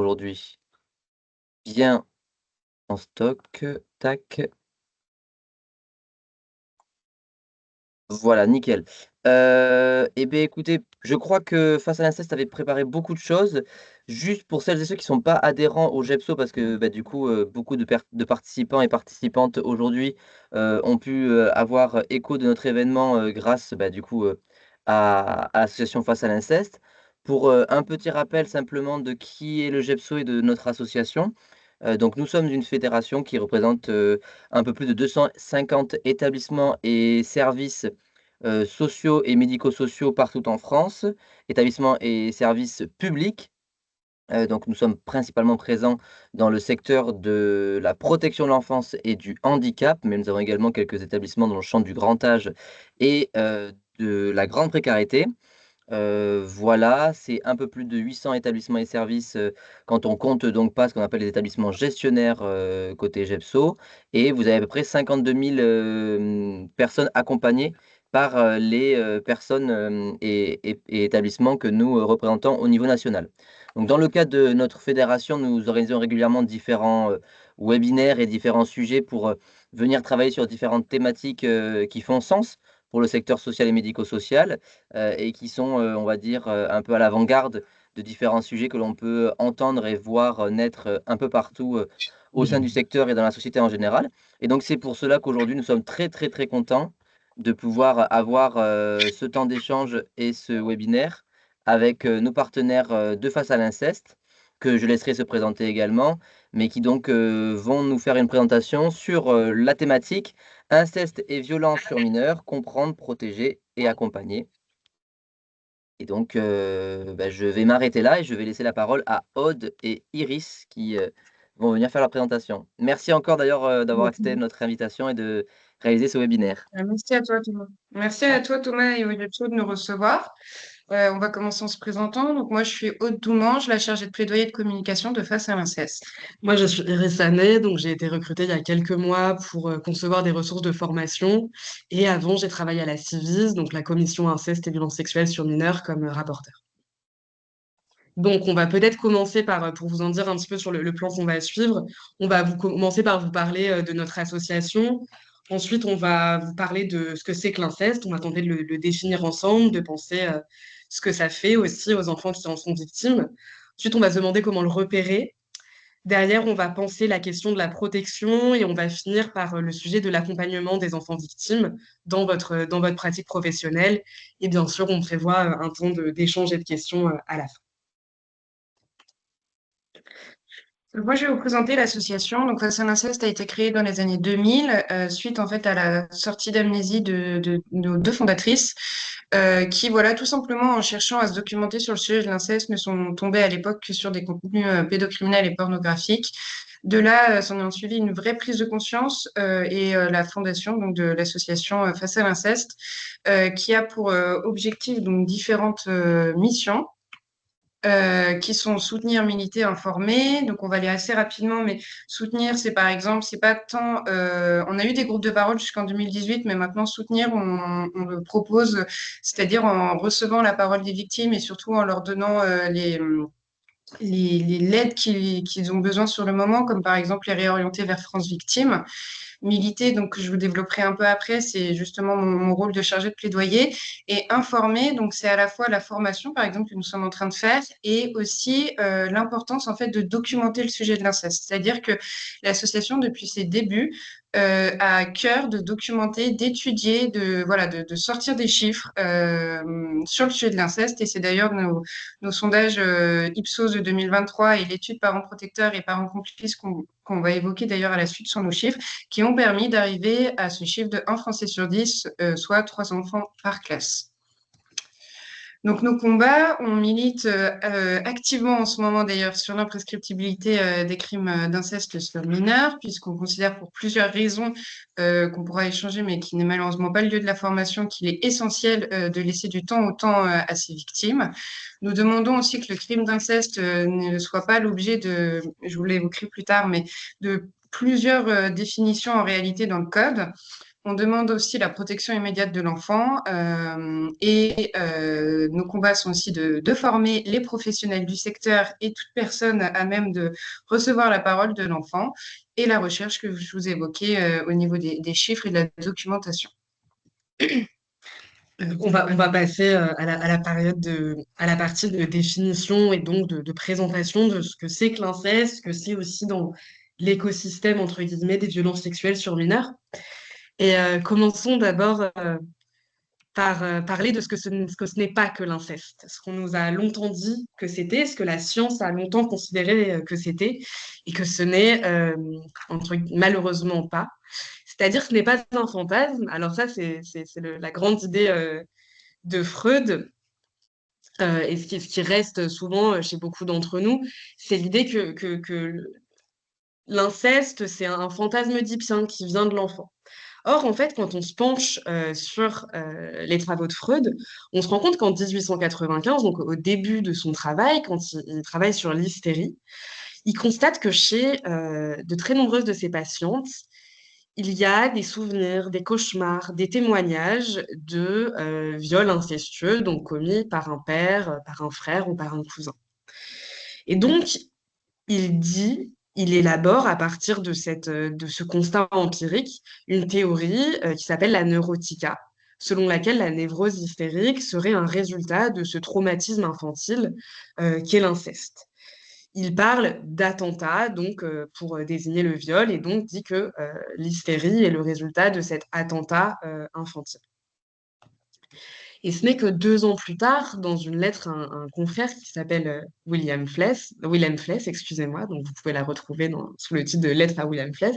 aujourd'hui? Bien en stock, tac. Voilà, nickel. Et beh, écoutez, je crois que Face à l'inceste avait préparé beaucoup de choses. Juste pour celles et ceux qui sont pas adhérents au GEPSO parce que, bah, du coup, beaucoup de participants et participantes aujourd'hui, ont pu, avoir écho de notre événement, grâce, bah, du coup, à l'association Face à l'inceste. Pour, un petit rappel simplement de qui est le GEPSO et de notre association. Donc nous sommes une fédération qui représente, un peu plus de 250 établissements et services, sociaux et médico-sociaux partout en France, établissements et services publics. Donc nous sommes principalement présents dans le secteur de la protection de l'enfance et du handicap, mais nous avons également quelques établissements dans le champ du grand âge et de la grande précarité. Voilà, c'est un peu plus de 800 établissements et services, quand on compte donc pas ce qu'on appelle les établissements gestionnaires, côté GEPSO, et vous avez à peu près 52 000, personnes accompagnées par, les, personnes, et établissements que nous, représentons au niveau national. Donc dans le cadre de notre fédération, nous organisons régulièrement différents, webinaires et différents sujets pour, venir travailler sur différentes thématiques, qui font sens pour le secteur social et médico-social. Et qui sont, on va dire, un peu à l'avant-garde de différents sujets que l'on peut entendre et voir, naître, un peu partout, au sein du secteur et dans la société en général. Et donc c'est pour cela qu'aujourd'hui nous sommes très, très, très contents de pouvoir avoir, ce temps d'échange et ce webinaire avec, nos partenaires, de Face à l'inceste, que je laisserai se présenter également, mais qui donc, vont nous faire une présentation sur, la thématique: inceste et violence sur mineurs, comprendre, protéger et accompagner. Et donc, bah, je vais m'arrêter là et je vais laisser la parole à Aude et Iris qui, vont venir faire la présentation. Merci encore d'ailleurs, d'avoir accepté notre invitation et de réaliser ce webinaire. Merci à toi, Thomas. Merci à toi, Thomas, et au GEPSO de nous recevoir. On va commencer en se présentant. Donc, moi, je suis Aude Doumange, la chargée de plaidoyer de communication de Face à l'inceste. Moi, je suis Iris Anet, donc j'ai été recrutée il y a quelques mois pour concevoir des ressources de formation. Et avant, j'ai travaillé à la CIVIS, donc la commission inceste et violences sexuelles sur mineurs, comme rapporteur. Donc, on va peut-être commencer par, pour vous en dire un petit peu sur le plan qu'on va suivre, on va commencer par vous parler de notre association. Ensuite, on va vous parler de ce que c'est que l'inceste. On va tenter de le définir ensemble, de penser ce que ça fait aussi aux enfants qui en sont victimes. Ensuite, on va se demander comment le repérer. Derrière, on va penser la question de la protection et on va finir par le sujet de l'accompagnement des enfants victimes dans votre pratique professionnelle. Et bien sûr, on prévoit un temps d'échange et de questions à la fin. Moi, je vais vous présenter l'association. Donc, Face à l'inceste a été créée dans les années 2000, suite en fait à la sortie d'Amnésie de nos deux fondatrices, qui, voilà, tout simplement en cherchant à se documenter sur le sujet de l'inceste, ne sont tombées à l'époque que sur des contenus pédocriminels et pornographiques. De là, s'en est suivi une vraie prise de conscience et la fondation donc de l'association Face à l'inceste, qui a pour objectif donc différentes missions qui sont soutenir, militer, informer. Donc, on va aller assez rapidement, mais soutenir, c'est par exemple, c'est pas tant. On a eu des groupes de parole jusqu'en 2018, mais maintenant, soutenir, on le propose, c'est-à-dire en recevant la parole des victimes et surtout en leur donnant l'aide qu'ils ont besoin sur le moment, comme par exemple les réorienter vers France Victimes. Militer, donc je vous développerai un peu après, c'est justement mon rôle de chargé de plaidoyer. Et informer, donc c'est à la fois la formation, par exemple, que nous sommes en train de faire, et aussi l'importance en fait de documenter le sujet de l'inceste. C'est-à-dire que l'association, depuis ses débuts, a à cœur de documenter, d'étudier, de sortir des chiffres sur le sujet de l'inceste. Et c'est d'ailleurs nos sondages Ipsos de 2023 et l'étude parents protecteurs et parents complices qu'on va évoquer d'ailleurs à la suite sur nos chiffres, qui ont permis d'arriver à ce chiffre de 1 Français sur 10, soit 3 enfants par classe. Donc nos combats, on milite activement en ce moment d'ailleurs sur l'imprescriptibilité des crimes d'inceste sur mineurs, puisqu'on considère pour plusieurs raisons qu'on pourra échanger, mais qui n'est malheureusement pas le lieu de la formation, qu'il est essentiel de laisser du temps au temps à ces victimes. Nous demandons aussi que le crime d'inceste ne soit pas l'objet de, je vous l'évoquerai plus tard, mais de plusieurs définitions en réalité dans le code. On demande aussi la protection immédiate de l'enfant et nos combats sont aussi de former les professionnels du secteur et toute personne à même de recevoir la parole de l'enfant et la recherche que je vous évoquais au niveau des chiffres et de la documentation. On va passer à la partie de définition et donc de présentation de ce que c'est que l'inceste, ce que c'est aussi dans l'écosystème, entre guillemets, des violences sexuelles sur mineurs. Et commençons d'abord par parler de ce que ce n'est pas que l'inceste. Ce qu'on nous a longtemps dit que c'était, ce que la science a longtemps considéré que c'était, et que ce n'est malheureusement pas. C'est-à-dire que ce n'est pas un fantasme. Alors ça, c'est la grande idée de Freud, et ce qui reste souvent chez beaucoup d'entre nous, c'est l'idée que l'inceste, c'est un fantasme oedipien qui vient de l'enfant. Or, en fait, quand on se penche sur les travaux de Freud, on se rend compte qu'en 1895, donc au début de son travail, quand il travaille sur l'hystérie, il constate que chez de très nombreuses de ses patientes, il y a des souvenirs, des cauchemars, des témoignages de viols incestueux, donc commis par un père, par un frère ou par un cousin. Et donc, il élabore à partir de ce constat empirique une théorie qui s'appelle la neurotica, selon laquelle la névrose hystérique serait un résultat de ce traumatisme infantile qu'est l'inceste. Il parle d'attentat, donc pour désigner le viol, et donc dit que l'hystérie est le résultat de cet attentat infantile. Et ce n'est que 2 ans plus tard, dans une lettre à un confrère qui s'appelle William Fless, excusez-moi, donc vous pouvez la retrouver sous le titre de Lettre à William Fless,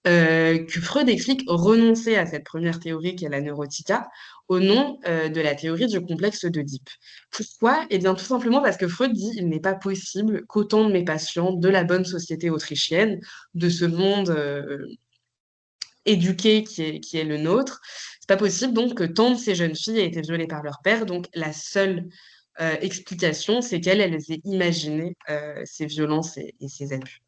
que Freud explique renoncer à cette première théorie qui est la neurotica au nom de la théorie du complexe d'Oedipe. Pourquoi? Eh bien, tout simplement parce que Freud dit il n'est pas possible qu'autant de mes patients de la bonne société autrichienne, de ce monde éduqué qui est le nôtre, c'est pas possible donc que tant de ces jeunes filles aient été violées par leur père. Donc la seule explication, c'est qu'elles aient imaginé ces violences et ces abus.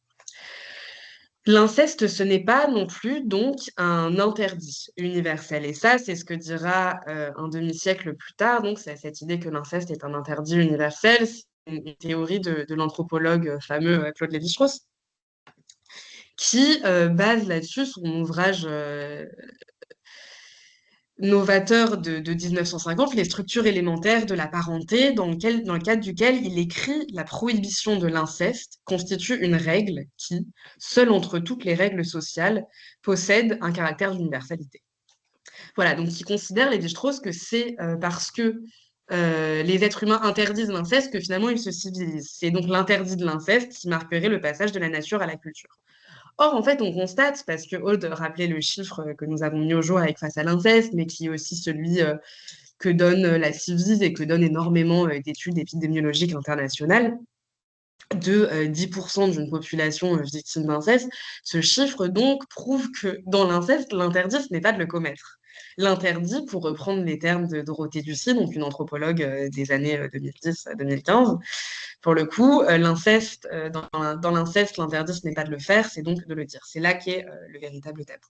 L'inceste, ce n'est pas non plus donc un interdit universel. Et ça, c'est ce que dira un demi-siècle plus tard. Donc, c'est cette idée que l'inceste est un interdit universel. C'est une théorie de l'anthropologue fameux Claude Lévi-Strauss, qui base là-dessus son ouvrage novateur de 1950, Les structures élémentaires de la parenté, dans le cadre duquel il écrit la prohibition de l'inceste constitue une règle qui, seule entre toutes les règles sociales, possède un caractère d'universalité. Voilà, donc il considère, Lévi-Strauss, que c'est parce que les êtres humains interdisent l'inceste que finalement ils se civilisent. C'est donc l'interdit de l'inceste qui marquerait le passage de la nature à la culture. Or, en fait, on constate, parce que Aude rappelait le chiffre que nous avons mis au jour avec Face à l'inceste, mais qui est aussi celui que donne la Civise et que donne énormément d'études épidémiologiques internationales, de 10% d'une population victime d'inceste, ce chiffre donc prouve que dans l'inceste, l'interdit, ce n'est pas de le commettre. L'interdit, pour reprendre les termes de Dorothée Ducy, donc une anthropologue des années 2010 à 2015, pour le coup, l'inceste, dans l'inceste, l'interdit, ce n'est pas de le faire, c'est donc de le dire. C'est là qu'est le véritable tabou.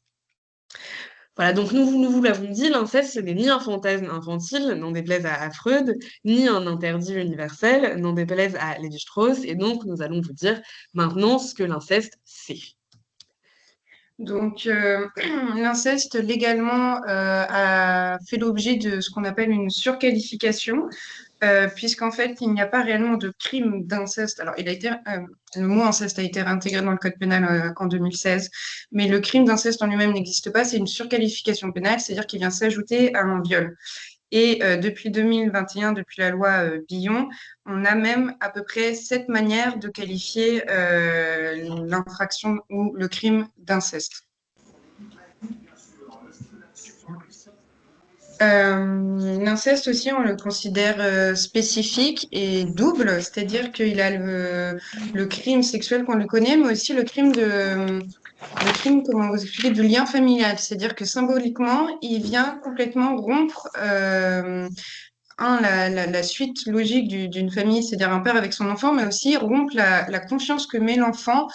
Voilà, donc nous vous l'avons dit, l'inceste, ce n'est ni un fantasme infantile, n'en déplaise à Freud, ni un interdit universel, n'en déplaise à Lévi-Strauss, et donc nous allons vous dire maintenant ce que l'inceste c'est. Donc, l'inceste légalement a fait l'objet de ce qu'on appelle une surqualification, puisqu'en fait, il n'y a pas réellement de crime d'inceste. Alors, le mot inceste a été réintégré dans le code pénal en 2016, mais le crime d'inceste en lui-même n'existe pas. C'est une surqualification pénale, c'est-à-dire qu'il vient s'ajouter à un viol. Et depuis 2021, depuis la loi Billon, on a même à peu près 7 manières de qualifier l'infraction ou le crime d'inceste. L'inceste aussi, on le considère spécifique et double, c'est-à-dire qu'il a le crime sexuel qu'on le connaît, mais aussi le crime comment vous expliquer, du lien familial. C'est-à-dire que symboliquement, il vient complètement rompre la suite logique d'une famille, c'est-à-dire un père avec son enfant, mais aussi rompre la confiance que met l'enfant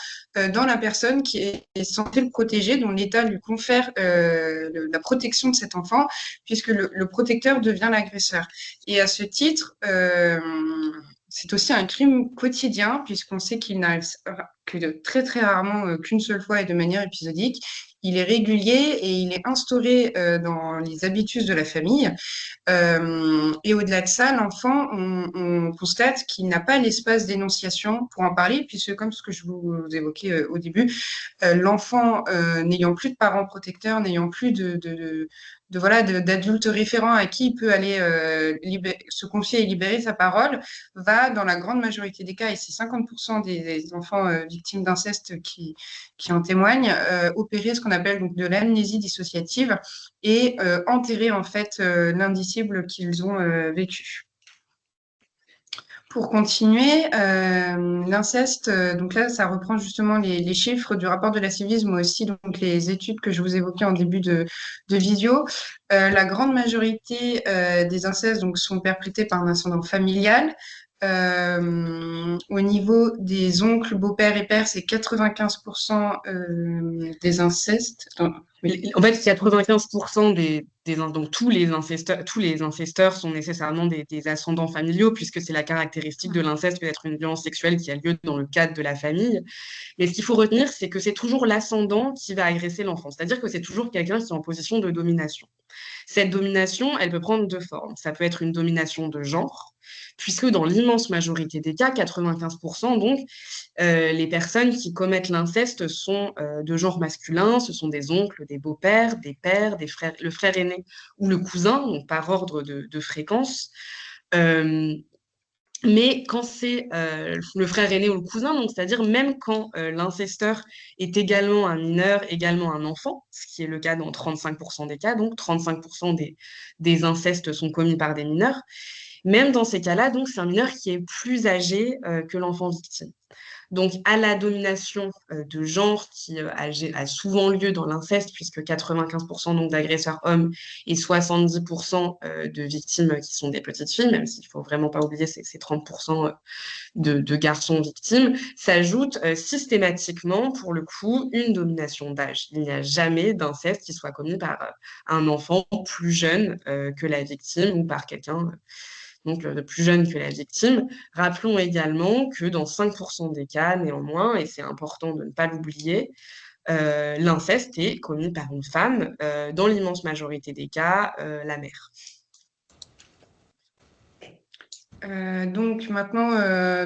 dans la personne qui est censée le protéger, dont l'État lui confère la protection de cet enfant, puisque le protecteur devient l'agresseur. Et à ce titre, c'est aussi un crime quotidien, puisqu'on sait qu'il n'arrive que très très rarement, qu'une seule fois et de manière épisodique. Il est régulier et il est instauré dans les habitudes de la famille. Et au-delà de ça, l'enfant, on constate qu'il n'a pas l'espace d'énonciation pour en parler, puisque comme ce que je vous évoquais au début, l'enfant n'ayant plus de parents protecteurs, n'ayant plus d'adultes référents à qui il peut aller se confier et libérer sa parole, va dans la grande majorité des cas, et c'est 50% des enfants victimes d'inceste qui en témoignent, opérer ce qu'on appelle donc de l'amnésie dissociative et enterrer en fait l'indicible qu'ils ont vécu. Pour continuer, l'inceste, donc là, ça reprend justement les chiffres du rapport de la civisme, mais aussi donc les études que je vous évoquais en début de visio. La grande majorité des incestes donc, sont perpétrés par un ascendant familial. Au niveau des oncles, beaux-pères et pères, c'est 95% des incestes. En fait, 95% donc tous les incesteurs sont nécessairement des ascendants familiaux, puisque c'est la caractéristique de l'inceste que d'être une violence sexuelle qui a lieu dans le cadre de la famille. Mais ce qu'il faut retenir, c'est que c'est toujours l'ascendant qui va agresser l'enfant. C'est-à-dire que c'est toujours quelqu'un qui est en position de domination. Cette domination, elle peut prendre deux formes. Ça peut être une domination de genre, puisque dans l'immense majorité des cas, 95% donc, les personnes qui commettent l'inceste sont de genre masculin, ce sont des oncles, des beaux-pères, des pères, des frères, le frère aîné ou le cousin, donc par ordre de fréquence. Mais quand c'est le frère aîné ou le cousin, donc c'est-à-dire même quand l'incesteur est également un mineur, également un enfant, ce qui est le cas dans 35% des cas, donc 35% des incestes sont commis par des mineurs, même dans ces cas-là, donc c'est un mineur qui est plus âgé que l'enfant victime. Donc, à la domination de genre qui a souvent lieu dans l'inceste, puisque 95% donc d'agresseurs hommes et 70% de victimes qui sont des petites filles, même s'il ne faut vraiment pas oublier ces 30% de garçons victimes, s'ajoute systématiquement, pour le coup, une domination d'âge. Il n'y a jamais d'inceste qui soit commis par un enfant plus jeune que la victime ou par quelqu'un donc plus jeune que la victime. Rappelons également que dans 5% des cas, néanmoins, et c'est important de ne pas l'oublier, l'inceste est commis par une femme, dans l'immense majorité des cas, la mère. Donc maintenant,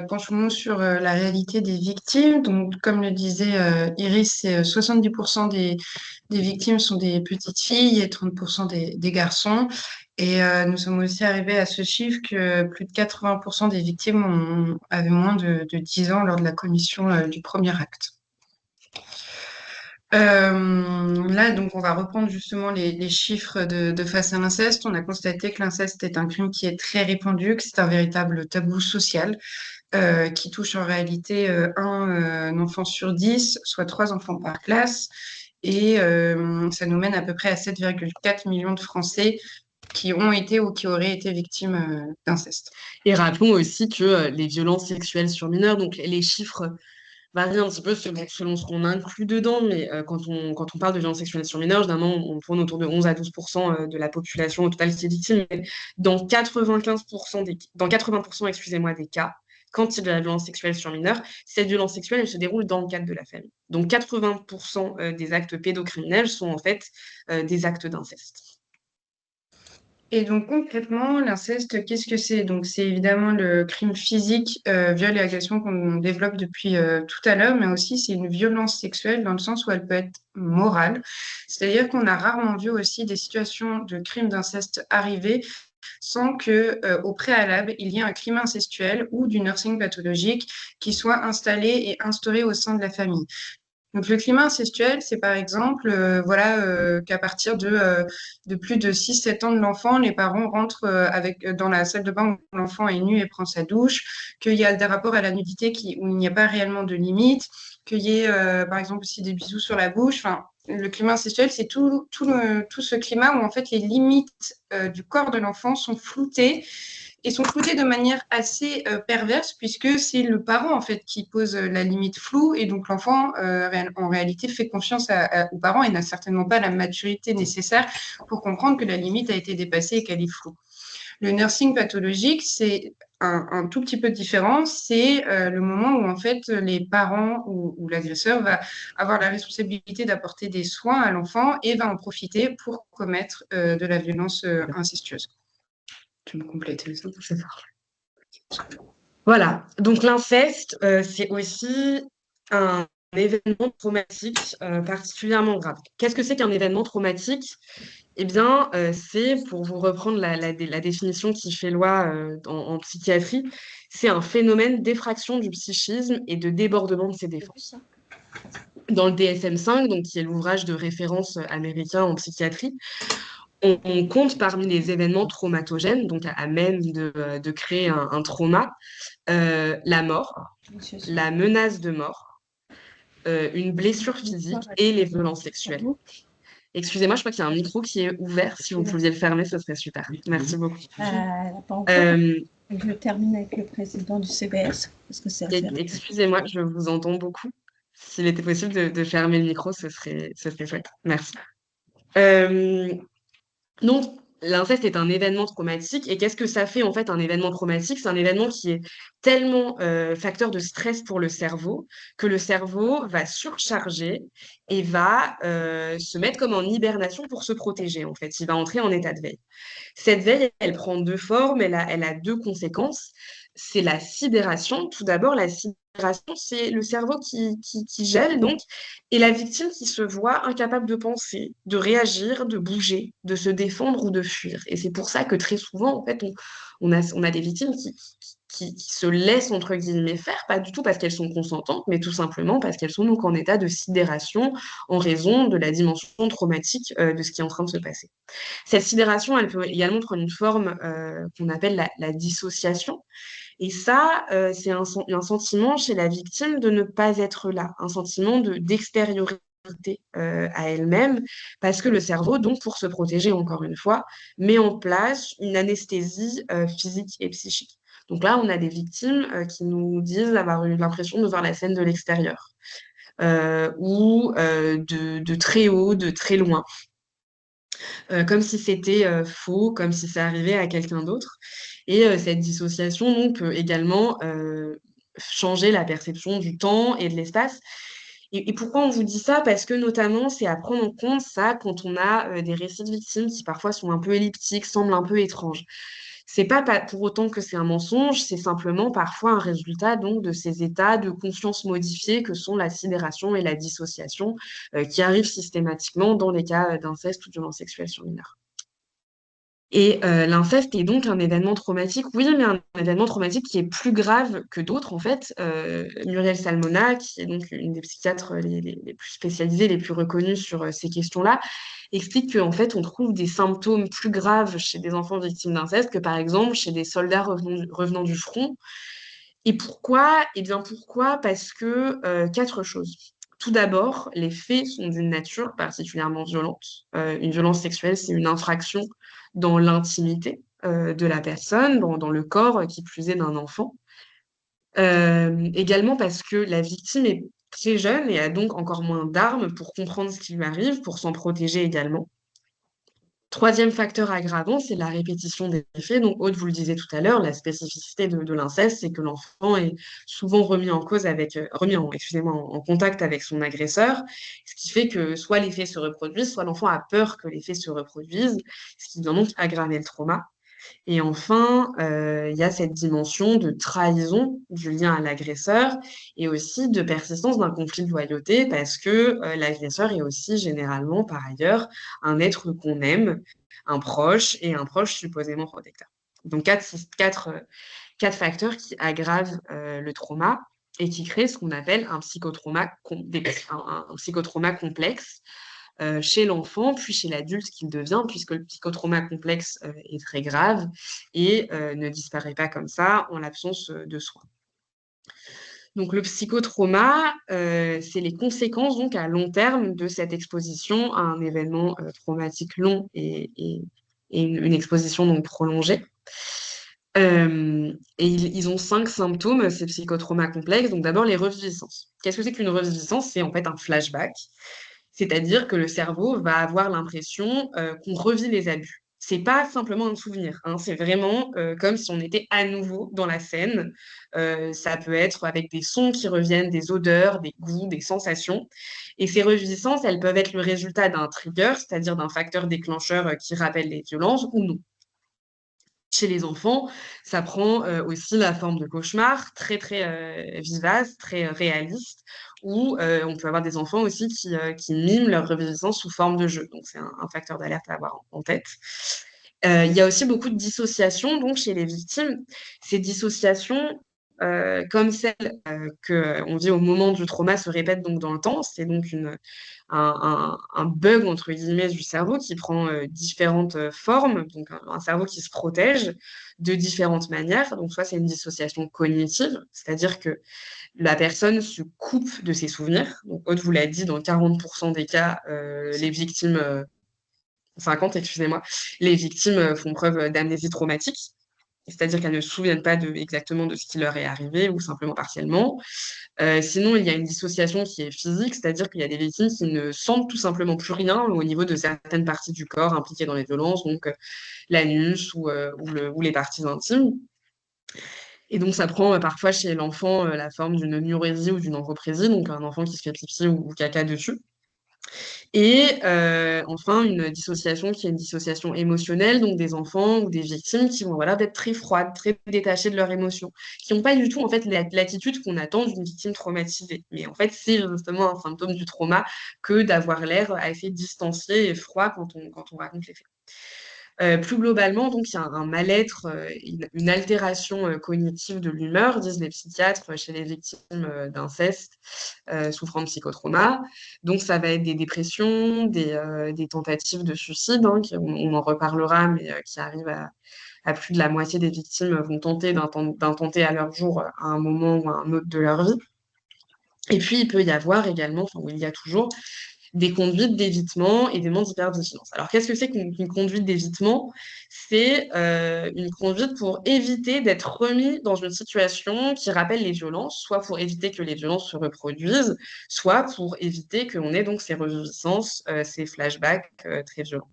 penchons-nous sur la réalité des victimes. Donc, comme le disait Iris, c'est 70% des victimes sont des petites filles et 30% des garçons. Et nous sommes aussi arrivés à ce chiffre que plus de 80% des victimes avaient moins de 10 ans lors de la commission du premier acte. Là, donc, on va reprendre justement les chiffres de face à l'inceste. On a constaté que l'inceste est un crime qui est très répandu, que c'est un véritable tabou social qui touche en réalité un enfant sur 10, soit 3 enfants par classe. Et ça nous mène à peu près à 7,4 millions de Français qui ont été ou qui auraient été victimes d'inceste. Et rappelons aussi que les violences sexuelles sur mineurs, donc les chiffres varie un petit peu selon ce qu'on inclut dedans, mais quand on parle de violences sexuelles sur mineurs, généralement, on tourne autour de 11 à 12% de la population au total qui est victime. Mais dans 80%, excusez-moi, des cas, quand il y a de la violence sexuelle sur mineurs, cette violence sexuelle, elle se déroule dans le cadre de la famille. Donc 80% des actes pédocriminels sont en fait des actes d'inceste. Et donc concrètement, l'inceste, qu'est-ce que c'est? Donc c'est évidemment le crime physique, viol et agression qu'on développe depuis tout à l'heure, mais aussi c'est une violence sexuelle dans le sens où elle peut être morale. C'est-à-dire qu'on a rarement vu aussi des situations de crimes d'inceste arriver sans que au préalable, il y ait un crime incestuel ou du nursing pathologique qui soit installé et instauré au sein de la famille. Donc, le climat incestuel, c'est par exemple qu'à partir de plus de 6-7 ans de l'enfant, les parents rentrent dans la salle de bain où l'enfant est nu et prend sa douche, qu'il y a des rapports à la nudité où il n'y a pas réellement de limite, qu'il y ait, par exemple, aussi des bisous sur la bouche. Enfin, le climat incestuel, c'est tout ce climat où, en fait, les limites du corps de l'enfant sont floutées et sont floutées de manière assez perverse, puisque c'est le parent, en fait, qui pose la limite floue, et donc l'enfant, en réalité, fait confiance aux parents et n'a certainement pas la maturité nécessaire pour comprendre que la limite a été dépassée et qu'elle est floue. Le nursing pathologique, c'est un tout petit peu différent. C'est le moment où, en fait, les parents ou l'agresseur va avoir la responsabilité d'apporter des soins à l'enfant et va en profiter pour commettre de la violence incestueuse. Tu me complètes, Elsa. C'est ça. Voilà, donc l'inceste, c'est aussi un événement traumatique particulièrement grave. Qu'est-ce que c'est qu'un événement traumatique? Eh bien, c'est, pour vous reprendre la définition qui fait loi en psychiatrie, c'est un phénomène d'effraction du psychisme et de débordement de ses défenses. Dans le DSM-5, donc, qui est l'ouvrage de référence américain en psychiatrie, on compte parmi les événements traumatogènes, donc à même de créer un trauma, la mort, la menace de mort, une blessure physique et les violences sexuelles. Excusez-moi, je crois qu'il y a un micro qui est ouvert. Si vous pouviez le fermer, ce serait super. Merci beaucoup. Je termine avec le président du CBS, parce que c'est assez... Excusez-moi, je vous entends beaucoup. S'il était possible de fermer le micro, ce serait chouette. Merci. Donc, l'inceste est un événement traumatique. Et qu'est-ce que ça fait, en fait, un événement traumatique? C'est un événement qui est tellement facteur de stress pour le cerveau que le cerveau va surcharger et va se mettre comme en hibernation pour se protéger, en fait. Il va entrer en état de veille. Cette veille, elle prend deux formes, elle a deux conséquences. C'est la sidération. Tout d'abord, la sidération, c'est le cerveau qui gèle, donc, et la victime qui se voit incapable de penser, de réagir, de bouger, de se défendre ou de fuir. Et c'est pour ça que très souvent, en fait, on a des victimes qui se laissent, entre guillemets, faire, pas du tout parce qu'elles sont consentantes, mais tout simplement parce qu'elles sont donc en état de sidération en raison de la dimension traumatique de ce qui est en train de se passer. Cette sidération, elle peut également prendre une forme qu'on appelle la dissociation. Et ça, c'est un sentiment chez la victime de ne pas être là, un sentiment d'extériorité à elle-même, parce que le cerveau, donc pour se protéger encore une fois, met en place une anesthésie physique et psychique. Donc là, on a des victimes qui nous disent avoir eu l'impression de voir la scène de l'extérieur, ou de très haut, de très loin. Comme si c'était faux, comme si ça arrivait à quelqu'un d'autre. Et cette dissociation, donc, peut également changer la perception du temps et de l'espace. Et pourquoi on vous dit ça? Parce que notamment, c'est à prendre en compte ça quand on a des récits de victimes qui parfois sont un peu elliptiques, semblent un peu étranges. C'est pas pour autant que c'est un mensonge, c'est simplement parfois un résultat donc de ces états de conscience modifiés que sont la sidération et la dissociation qui arrivent systématiquement dans les cas d'inceste ou de violence sexuelle sur mineurs. Et l'inceste est donc un événement traumatique, oui, mais un événement traumatique qui est plus grave que d'autres, en fait. Muriel Salmona, qui est donc une des psychiatres les plus spécialisées, les plus reconnues sur ces questions-là, explique qu'en fait, on trouve des symptômes plus graves chez des enfants victimes d'inceste que, par exemple, chez des soldats revenant du front. Et pourquoi? Eh bien, pourquoi? Parce que quatre choses. Tout d'abord, les faits sont d'une nature particulièrement violente. Une violence sexuelle, c'est une infraction dans l'intimité de la personne, dans le corps, qui plus est d'un enfant. Également parce que la victime est très jeune et a donc encore moins d'armes pour comprendre ce qui lui arrive, pour s'en protéger également. Troisième facteur aggravant, c'est la répétition des faits. Donc, Aude vous le disait tout à l'heure, la spécificité de l'inceste, c'est que l'enfant est souvent remis en cause en contact avec son agresseur, ce qui fait que soit les faits se reproduisent, soit l'enfant a peur que les faits se reproduisent, ce qui vient donc aggraver le trauma. Et enfin, il y a cette dimension de trahison du lien à l'agresseur et aussi de persistance d'un conflit de loyauté parce que l'agresseur est aussi généralement, par ailleurs, un être qu'on aime, un proche et un proche supposément protecteur. Donc, quatre facteurs qui aggravent le trauma et qui créent ce qu'on appelle un psychotrauma complexe chez l'enfant, puis chez l'adulte qu'il devient, puisque le psychotrauma complexe est très grave et ne disparaît pas comme ça en l'absence de soins. Donc, le psychotrauma, c'est les conséquences donc à long terme de cette exposition à un événement traumatique long et une exposition donc prolongée. Et ils ont 5 symptômes, ces psychotraumas complexes. Donc, d'abord, les reviviscences. Qu'est-ce que c'est qu'une reviviscence? C'est en fait un flashback, c'est-à-dire que le cerveau va avoir l'impression qu'on revit les abus. C'est pas simplement un souvenir, hein, c'est vraiment comme si on était à nouveau dans la scène. Ça peut être avec des sons qui reviennent, des odeurs, des goûts, des sensations. Et ces reviviscences, elles peuvent être le résultat d'un trigger, c'est-à-dire d'un facteur déclencheur qui rappelle les violences ou non. Chez les enfants, ça prend aussi la forme de cauchemars très, très vivaces, très réalistes, où on peut avoir des enfants aussi qui miment leur reviviscence sous forme de jeu. Donc, c'est un facteur d'alerte à avoir en tête. Il y a aussi beaucoup de dissociations donc, chez les victimes. Ces dissociations, comme celles qu'on vit au moment du trauma, se répètent donc dans le temps. C'est donc un bug, entre guillemets, du cerveau qui prend différentes formes, donc un cerveau qui se protège de différentes manières. Donc, soit c'est une dissociation cognitive, c'est-à-dire que la personne se coupe de ses souvenirs. Donc, Aude vous l'a dit, dans 40% des cas, les victimes, 50, excusez-moi, les victimes font preuve d'amnésie traumatique. C'est-à-dire qu'elles ne se souviennent pas exactement de ce qui leur est arrivé ou simplement partiellement. Sinon, il y a une dissociation qui est physique, c'est-à-dire qu'il y a des victimes qui ne sentent tout simplement plus rien au niveau de certaines parties du corps impliquées dans les violences, donc l'anus ou les parties intimes. Et donc, ça prend parfois chez l'enfant la forme d'une nurésie ou d'une androprésie, donc un enfant qui se fait pipi ou caca dessus. Et enfin, une dissociation qui est une dissociation émotionnelle, donc des enfants ou des victimes qui vont voilà, être très froides, très détachées de leurs émotions, qui n'ont pas du tout en fait l'attitude qu'on attend d'une victime traumatisée. Mais en fait, c'est justement un symptôme du trauma que d'avoir l'air assez distancié et froid quand on raconte les faits. Plus globalement, donc, il y a un mal-être, une altération cognitive de l'humeur, disent les psychiatres, chez les victimes d'inceste souffrant de psychotrauma. Donc, ça va être des dépressions, des tentatives de suicide, hein, on en reparlera, mais qui arrivent à plus de la moitié des victimes vont tenter d'intenter à leur jour à un moment ou à un autre de leur vie. Et puis, il peut y avoir également, enfin, il y a toujours des conduites d'évitement et des moments d'hypervigilance. Alors, qu'est-ce que c'est qu'une conduite d'évitement? C'est une conduite pour éviter d'être remis dans une situation qui rappelle les violences, soit pour éviter que les violences se reproduisent, soit pour éviter qu'on ait donc ces reviviscences, ces flashbacks très violents.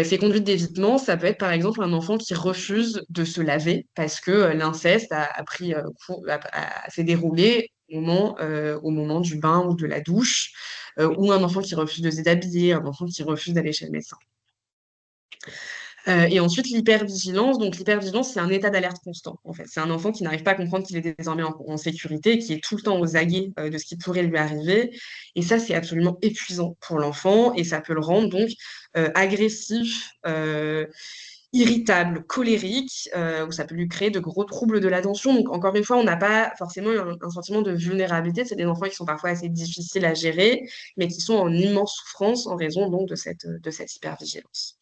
Ces conduites d'évitement, ça peut être par exemple un enfant qui refuse de se laver parce que l'inceste s'est déroulé au moment du bain ou de la douche, ou un enfant qui refuse de se déshabiller, un enfant qui refuse d'aller chez le médecin. Et ensuite, l'hypervigilance. Donc, l'hypervigilance, c'est un état d'alerte constant, en fait. C'est un enfant qui n'arrive pas à comprendre qu'il est désormais en sécurité, qui est tout le temps aux aguets de ce qui pourrait lui arriver. Et ça, c'est absolument épuisant pour l'enfant et ça peut le rendre donc agressif, irritable, colérique, ou ça peut lui créer de gros troubles de l'attention. Donc, encore une fois, on n'a pas forcément un sentiment de vulnérabilité. C'est des enfants qui sont parfois assez difficiles à gérer, mais qui sont en immense souffrance en raison donc de cette hypervigilance.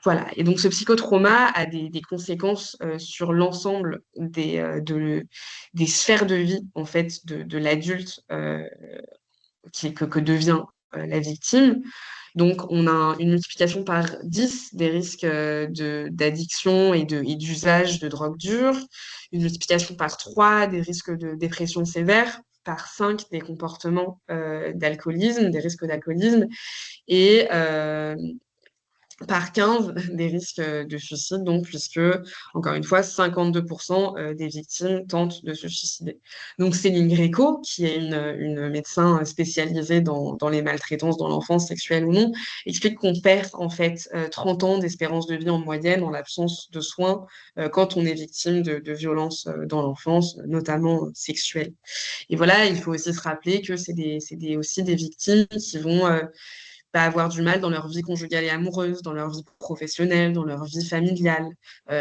Voilà, et donc ce psychotrauma a des conséquences sur l'ensemble des sphères de vie en fait de l'adulte que devient la victime. Donc on a une multiplication par 10 des risques d'addiction et d'usage de drogue dure, une multiplication par 3 des risques de dépression sévère, par 5 des comportements d'alcoolisme, des risques d'alcoolisme, et par 15 des risques de suicide, donc, puisque, encore une fois, 52% des victimes tentent de se suicider. Donc, Céline Gréco, qui est une médecin spécialisée dans les maltraitances dans l'enfance, sexuelle ou non, explique qu'on perd, en fait, 30 ans d'espérance de vie en moyenne en l'absence de soins quand on est victime de violences dans l'enfance, notamment sexuelles. Et voilà, il faut aussi se rappeler que c'est aussi des victimes qui vont avoir du mal dans leur vie conjugale et amoureuse, dans leur vie professionnelle, dans leur vie familiale.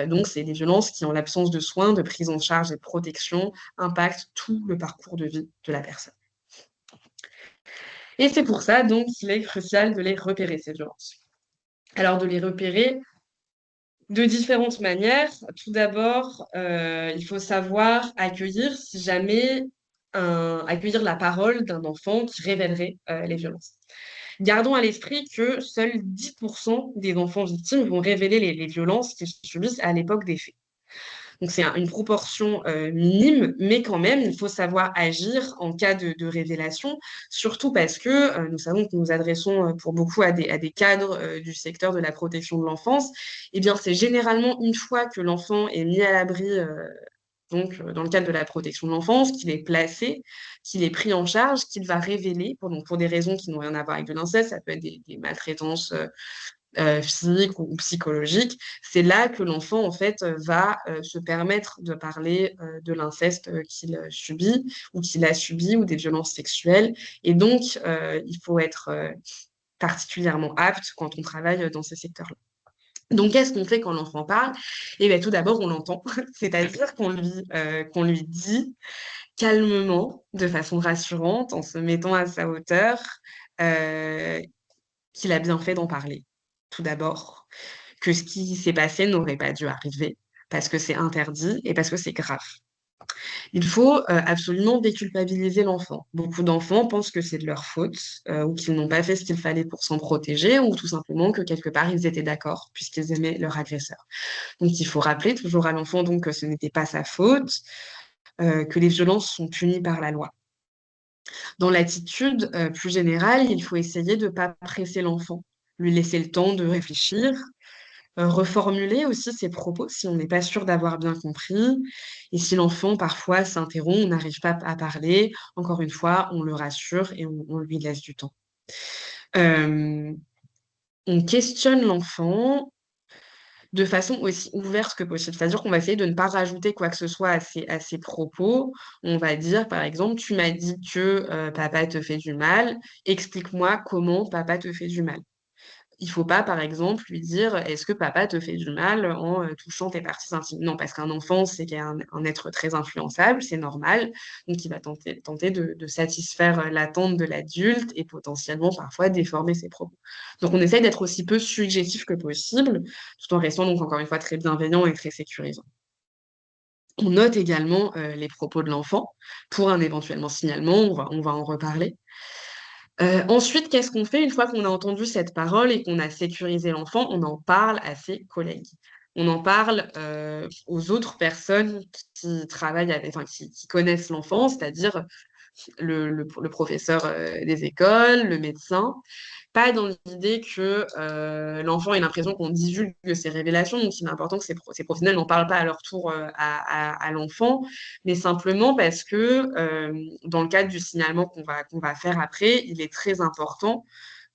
Donc, c'est des violences qui, en l'absence de soins, de prise en charge et de protection, impactent tout le parcours de vie de la personne. Et c'est pour ça, donc, qu'il est crucial de les repérer, ces violences. Alors, de les repérer, De différentes manières. Tout d'abord, il faut savoir accueillir si jamais accueillir la parole d'un enfant qui révélerait les violences. Gardons à l'esprit que seuls 10% des enfants victimes vont révéler les violences qu'ils subissent à l'époque des faits. Donc c'est une proportion minime, mais quand même, il faut savoir agir en cas de révélation, surtout parce que nous savons que nous nous adressons pour beaucoup à des cadres du secteur de la protection de l'enfance. Eh bien, c'est généralement une fois que l'enfant est mis à l'abri, dans le cadre de la protection de l'enfance, qu'il est placé, qu'il est pris en charge, qu'il va révéler, donc pour des raisons qui n'ont rien à voir avec de l'inceste, ça peut être des maltraitances physique ou psychologique, c'est là que l'enfant, en fait, va se permettre de parler de l'inceste qu'il subit ou qu'il a subi ou des violences sexuelles. Et donc, il faut être particulièrement apte quand on travaille dans ces secteurs-là. Donc, qu'est-ce qu'on fait quand l'enfant parle? Eh bien, tout d'abord, on l'entend, c'est-à-dire qu'on lui dit calmement, de façon rassurante, en se mettant à sa hauteur, euh, qu'il a bien fait d'en parler, tout d'abord, que ce qui s'est passé n'aurait pas dû arriver, parce que c'est interdit et parce que c'est grave. Il faut absolument déculpabiliser l'enfant. Beaucoup d'enfants pensent que c'est de leur faute, ou qu'ils n'ont pas fait ce qu'il fallait pour s'en protéger, ou tout simplement que quelque part ils étaient d'accord, puisqu'ils aimaient leur agresseur. Donc il faut rappeler toujours à l'enfant donc que ce n'était pas sa faute, que les violences sont punies par la loi. Dans l'attitude plus générale, il faut essayer de ne pas presser l'enfant, lui laisser le temps de réfléchir, reformuler aussi ses propos si on n'est pas sûr d'avoir bien compris. Et si l'enfant parfois s'interrompt, on n'arrive pas à parler, encore une fois, on le rassure et on lui laisse du temps. Euh, on questionne l'enfant de façon aussi ouverte que possible. C'est-à-dire qu'on va essayer de ne pas rajouter quoi que ce soit à ses propos. On va dire, par exemple, tu m'as dit que papa te fait du mal, explique-moi comment papa te fait du mal. Il faut pas, par exemple, lui dire est-ce que papa te fait du mal en touchant tes parties intimes? Non, parce qu'un enfant, c'est un être très influençable, c'est normal. Donc, il va tenter de satisfaire l'attente de l'adulte et potentiellement parfois déformer ses propos. Donc, on essaye d'être aussi peu subjectif que possible, tout en restant donc encore une fois très bienveillant et très sécurisant. On note également les propos de l'enfant pour un éventuellement signalement, on va en reparler. Ensuite, qu'est-ce qu'on fait une fois qu'on a entendu cette parole et qu'on a sécurisé l'enfant? On en parle à ses collègues. On en parle aux autres personnes qui travaillent avec, enfin, qui connaissent l'enfant, c'est-à-dire le professeur des écoles, le médecin, pas dans l'idée que l'enfant ait l'impression qu'on divulgue ses révélations, donc il est important que ces professionnels n'en parlent pas à leur tour à l'enfant, mais simplement parce que dans le cadre du signalement qu'on va faire après, il est très important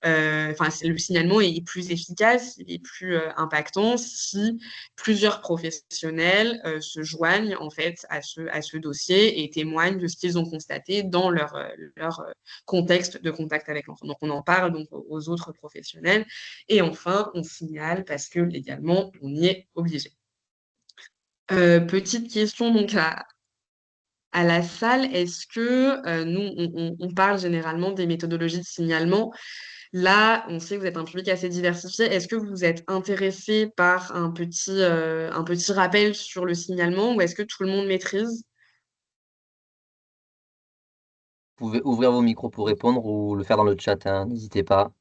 enfin, le signalement est plus efficace, il est plus impactant si plusieurs professionnels se joignent en fait à ce dossier et témoignent de ce qu'ils ont constaté dans leur contexte de contact avec l'enfant. Donc on en parle donc aux autres professionnels et enfin on signale parce que légalement on y est obligé. Petite question donc à la salle, est-ce que nous, on parle généralement des méthodologies de signalement. Là, on sait que vous êtes un public assez diversifié. Est-ce que vous êtes intéressé par un petit rappel sur le signalement ou est-ce que tout le monde maîtrise? Vous pouvez ouvrir vos micros pour répondre ou le faire dans le chat, hein, n'hésitez pas.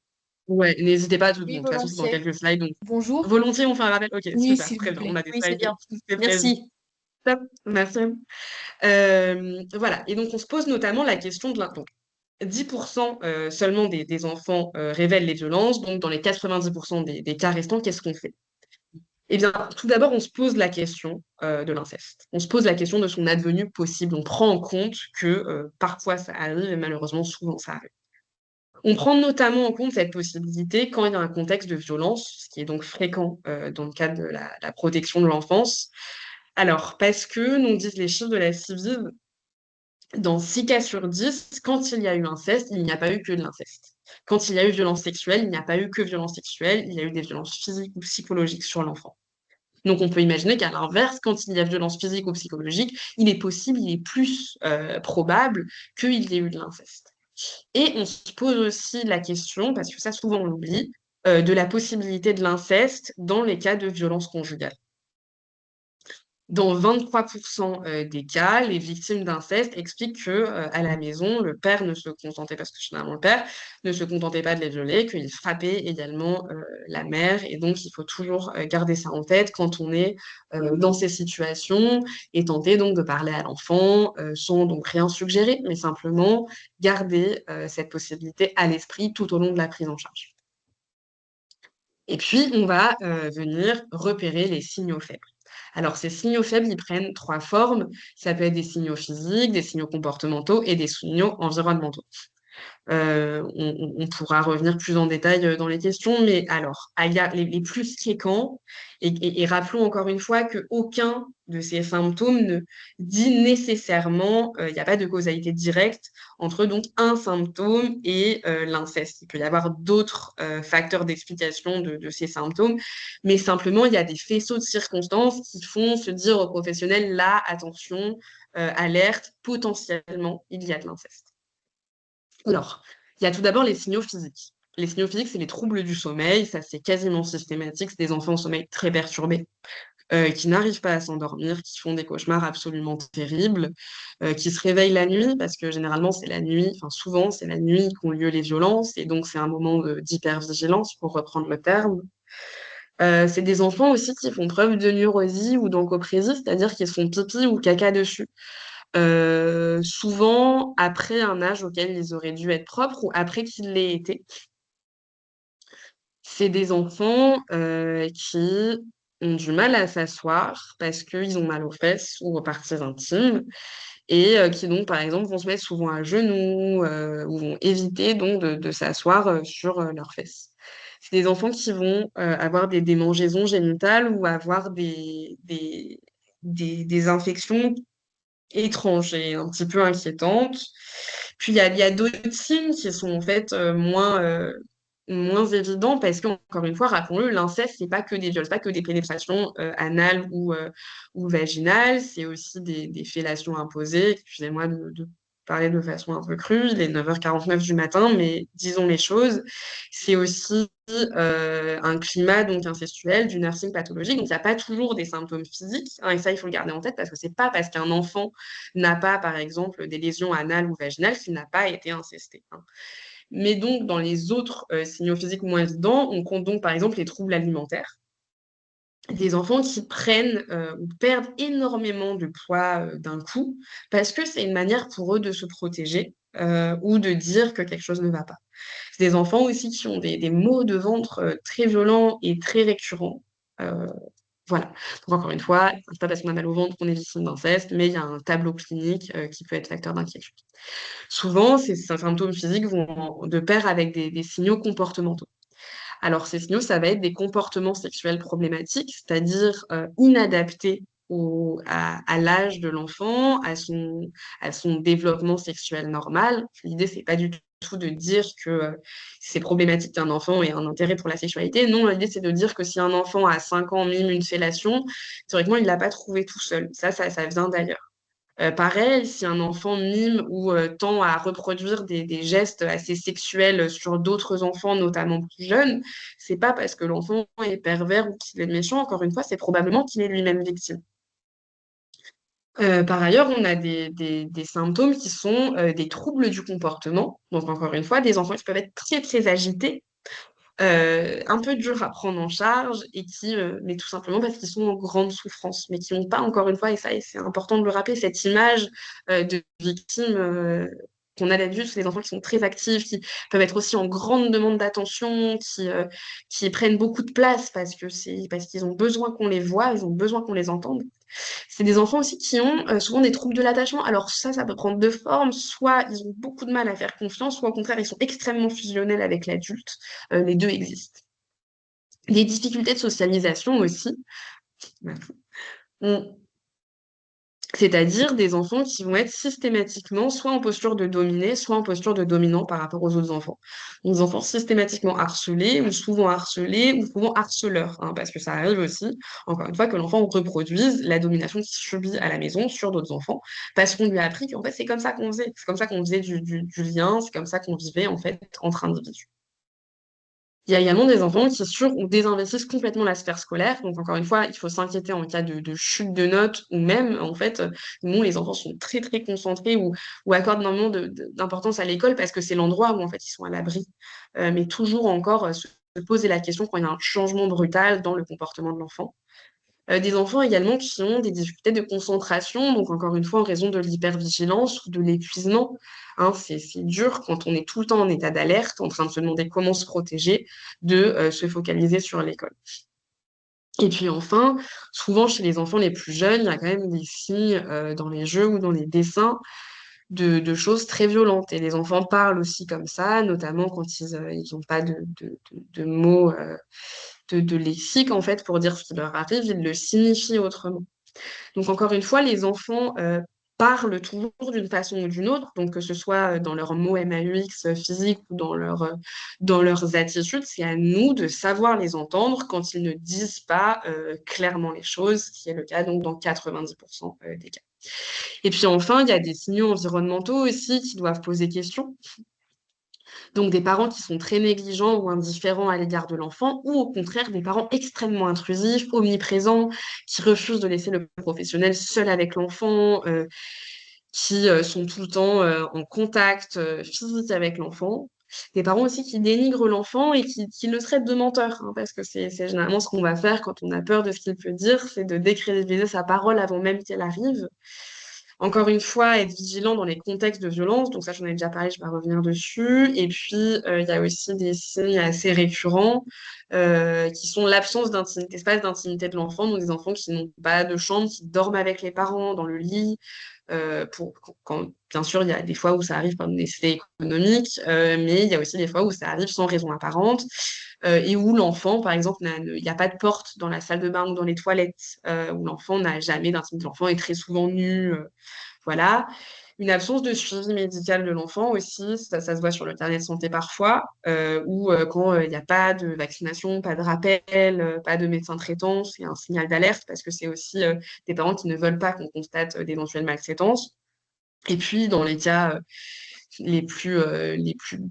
Ouais, n'hésitez pas, Oui, de toute façon, c'est dans volontiers. quelques slides. Donc, Bonjour. volontiers, on fait un rappel. Ok, Oui, super, s'il très vous bien. plaît. On a des Oui, c'est slides, bien. c'est prévu. Merci. Top, merci. Voilà, et donc on se pose notamment la question de donc 10% seulement des enfants révèlent les violences, donc dans les 90% des cas restants, qu'est-ce qu'on fait? Eh bien, tout d'abord, on se pose la question de l'inceste. On se pose la question de son advenu possible. On prend en compte que parfois ça arrive et malheureusement souvent ça arrive. On prend notamment en compte cette possibilité quand il y a un contexte de violence, ce qui est donc fréquent dans le cadre de la protection de l'enfance. Alors, parce que, nous disent les chiffres de la CIVIV, dans 6 cas sur 10, quand il y a eu inceste, il n'y a pas eu que de l'inceste. Quand il y a eu violence sexuelle, il n'y a pas eu que violence sexuelle, il y a eu des violences physiques ou psychologiques sur l'enfant. Donc on peut imaginer qu'à l'inverse, quand il y a violence physique ou psychologique, il est possible, il est plus probable qu'il y ait eu de l'inceste. Et on se pose aussi la question, parce que ça souvent on l'oublie, de la possibilité de l'inceste dans les cas de violence conjugale. Dans 23% des cas, les victimes d'inceste expliquent que à la maison, le père ne se contentait, parce que généralement le père ne se contentait pas de les violer, qu'il frappait également la mère. Et donc, il faut toujours garder ça en tête quand on est dans ces situations et tenter donc de parler à l'enfant sans donc rien suggérer, mais simplement garder cette possibilité à l'esprit tout au long de la prise en charge. Et puis, on va venir repérer les signaux faibles. Alors, ces signaux faibles, ils prennent 3 formes. Ça peut être des signaux physiques, des signaux comportementaux et des signaux environnementaux. On pourra revenir plus en détail dans les questions, mais alors, il y a les plus fréquents, et rappelons encore une fois qu'aucun de ces symptômes ne dit nécessairement, il n'y a pas de causalité directe entre donc un symptôme et l'inceste. Il peut y avoir d'autres facteurs d'explication de ces symptômes, mais simplement, il y a des faisceaux de circonstances qui font se dire aux professionnels, là, attention, alerte, potentiellement, il y a de l'inceste. Alors, il y a tout d'abord les signaux physiques. Les signaux physiques, c'est les troubles du sommeil, ça c'est quasiment systématique, c'est des enfants au sommeil très perturbés, qui n'arrivent pas à s'endormir, qui font des cauchemars absolument terribles, qui se réveillent la nuit, parce que généralement c'est la nuit, enfin souvent c'est la nuit qu'ont lieu les violences, et donc c'est un moment d'hypervigilance, pour reprendre le terme. C'est des enfants aussi qui font preuve de neurosie ou d'encoprésie, c'est-à-dire qu'ils se font pipi ou caca dessus. Souvent après un âge auquel ils auraient dû être propres ou après qu'ils l'aient été. C'est des enfants qui ont du mal à s'asseoir parce qu'ils ont mal aux fesses ou aux parties intimes et qui donc, par exemple, vont se mettre souvent à genoux ou vont éviter donc de s'asseoir sur leurs fesses. C'est des enfants qui vont avoir des démangeaisons génitales ou avoir des infections étrange et un petit peu inquiétante. Puis il y a d'autres signes qui sont en fait moins évidents parce qu'encore une fois, rappelons-le, l'inceste, c'est pas que des viols, c'est pas que des pénétrations anales ou vaginales, c'est aussi des fellations imposées. Excusez-moi de parler de façon un peu crue, il est 9h49 du matin, mais disons les choses. C'est aussi un climat donc incestuel, du nursing pathologique. Donc, il n'y a pas toujours des symptômes physiques, hein, et ça, il faut le garder en tête parce que c'est pas parce qu'un enfant n'a pas, par exemple, des lésions anales ou vaginales qu'il n'a pas été incesté, hein. Mais donc, dans les autres signaux physiques moins évidents, on compte donc, par exemple, les troubles alimentaires. Des enfants qui prennent ou perdent énormément de poids d'un coup parce que c'est une manière pour eux de se protéger ou de dire que quelque chose ne va pas. C'est des enfants aussi qui ont des maux de ventre très violents et très récurrents. Euh, voilà. Donc encore une fois, c'est pas parce qu'on a mal au ventre qu'on est victime d'inceste, mais il y a un tableau clinique qui peut être facteur d'inquiétude. Souvent, ces symptômes physiques vont de pair avec des signaux comportementaux. Alors, ces signaux, ça va être des comportements sexuels problématiques, c'est-à-dire inadaptés à l'âge de l'enfant, à son développement sexuel normal. L'idée, c'est pas du tout de dire que c'est problématique qu'un enfant ait un intérêt pour la sexualité. Non, l'idée, c'est de dire que si un enfant à 5 ans mime une fellation, théoriquement, il ne l'a pas trouvé tout seul. Ça vient d'ailleurs. Pareil, si un enfant mime ou tend à reproduire des gestes assez sexuels sur d'autres enfants, notamment plus jeunes, c'est pas parce que l'enfant est pervers ou qu'il est méchant, encore une fois, c'est probablement qu'il est lui-même victime. Par ailleurs, on a des symptômes qui sont des troubles du comportement. Donc, encore une fois, des enfants qui peuvent être très, très agités, un peu durs à prendre en charge et mais tout simplement parce qu'ils sont en grande souffrance, mais qui n'ont pas, encore une fois, et ça, et c'est important de le rappeler, cette image de victime qu'on a d'habitude, c'est des enfants qui sont très actifs, qui peuvent être aussi en grande demande d'attention, qui prennent beaucoup de place parce qu'ils ont besoin qu'on les voit, ils ont besoin qu'on les entende. C'est des enfants aussi qui ont souvent des troubles de l'attachement. Alors ça peut prendre deux formes. Soit ils ont beaucoup de mal à faire confiance, soit au contraire, ils sont extrêmement fusionnels avec l'adulte. Les deux existent. Des difficultés de socialisation aussi. On- C'est-à-dire des enfants qui vont être systématiquement soit en posture de dominer, soit en posture de dominant par rapport aux autres enfants. Des enfants systématiquement harcelés, ou souvent harceleurs, hein, parce que ça arrive aussi, encore une fois, que l'enfant reproduise la domination qu'il subit à la maison sur d'autres enfants, parce qu'on lui a appris qu'en fait, c'est comme ça qu'on faisait. C'est comme ça qu'on faisait du lien, c'est comme ça qu'on vivait, en fait, entre individus. Il y a également des enfants qui ou désinvestissent complètement la sphère scolaire. Donc, encore une fois, il faut s'inquiéter en cas de chute de notes ou même, en fait, nous, les enfants sont très, très concentrés ou accordent énormément d'importance à l'école parce que c'est l'endroit où, en fait, ils sont à l'abri. Mais toujours encore se poser la question quand il y a un changement brutal dans le comportement de l'enfant. Des enfants également qui ont des difficultés de concentration, donc encore une fois en raison de l'hypervigilance ou de l'épuisement. Hein, c'est dur quand on est tout le temps en état d'alerte, en train de se demander comment se protéger, de se focaliser sur l'école. Et puis enfin, souvent chez les enfants les plus jeunes, il y a quand même des signes dans les jeux ou dans les dessins de choses très violentes. Et les enfants parlent aussi comme ça, notamment quand ils n'ont pas de mots de lexique, en fait, pour dire ce qui leur arrive, ils le signifient autrement. Donc, encore une fois, les enfants parlent toujours d'une façon ou d'une autre, donc que ce soit dans leurs mots MAUX physiques ou dans leurs attitudes, c'est à nous de savoir les entendre quand ils ne disent pas clairement les choses, ce qui est le cas donc dans 90% des cas. Et puis enfin, il y a des signaux environnementaux aussi qui doivent poser question. Donc des parents qui sont très négligents ou indifférents à l'égard de l'enfant, ou au contraire des parents extrêmement intrusifs, omniprésents, qui refusent de laisser le professionnel seul avec l'enfant, qui sont tout le temps en contact physique avec l'enfant. Des parents aussi qui dénigrent l'enfant et qui le traitent de menteur, hein, parce que c'est généralement ce qu'on va faire quand on a peur de ce qu'il peut dire, c'est de décrédibiliser sa parole avant même qu'elle arrive. Encore une fois, être vigilant dans les contextes de violence, donc ça j'en ai déjà parlé, je vais pas revenir dessus. Et puis, il y a aussi des signes assez récurrents qui sont l'absence d'espace d'intimité de l'enfant, donc des enfants qui n'ont pas de chambre, qui dorment avec les parents dans le lit. Bien sûr, il y a des fois où ça arrive par nécessité économique, mais il y a aussi des fois où ça arrive sans raison apparente et où l'enfant, par exemple, il n'y a pas de porte dans la salle de bain ou dans les toilettes, où l'enfant n'a jamais d'intimité. L'enfant est très souvent nu. Voilà. Une absence de suivi médical de l'enfant aussi, ça se voit sur le carnet de santé parfois, ou quand il n'y a pas de vaccination, pas de rappel, pas de médecin traitant, c'est un signal d'alerte parce que c'est aussi des parents qui ne veulent pas qu'on constate d'éventuelles maltraitances. Et puis, dans les cas les plus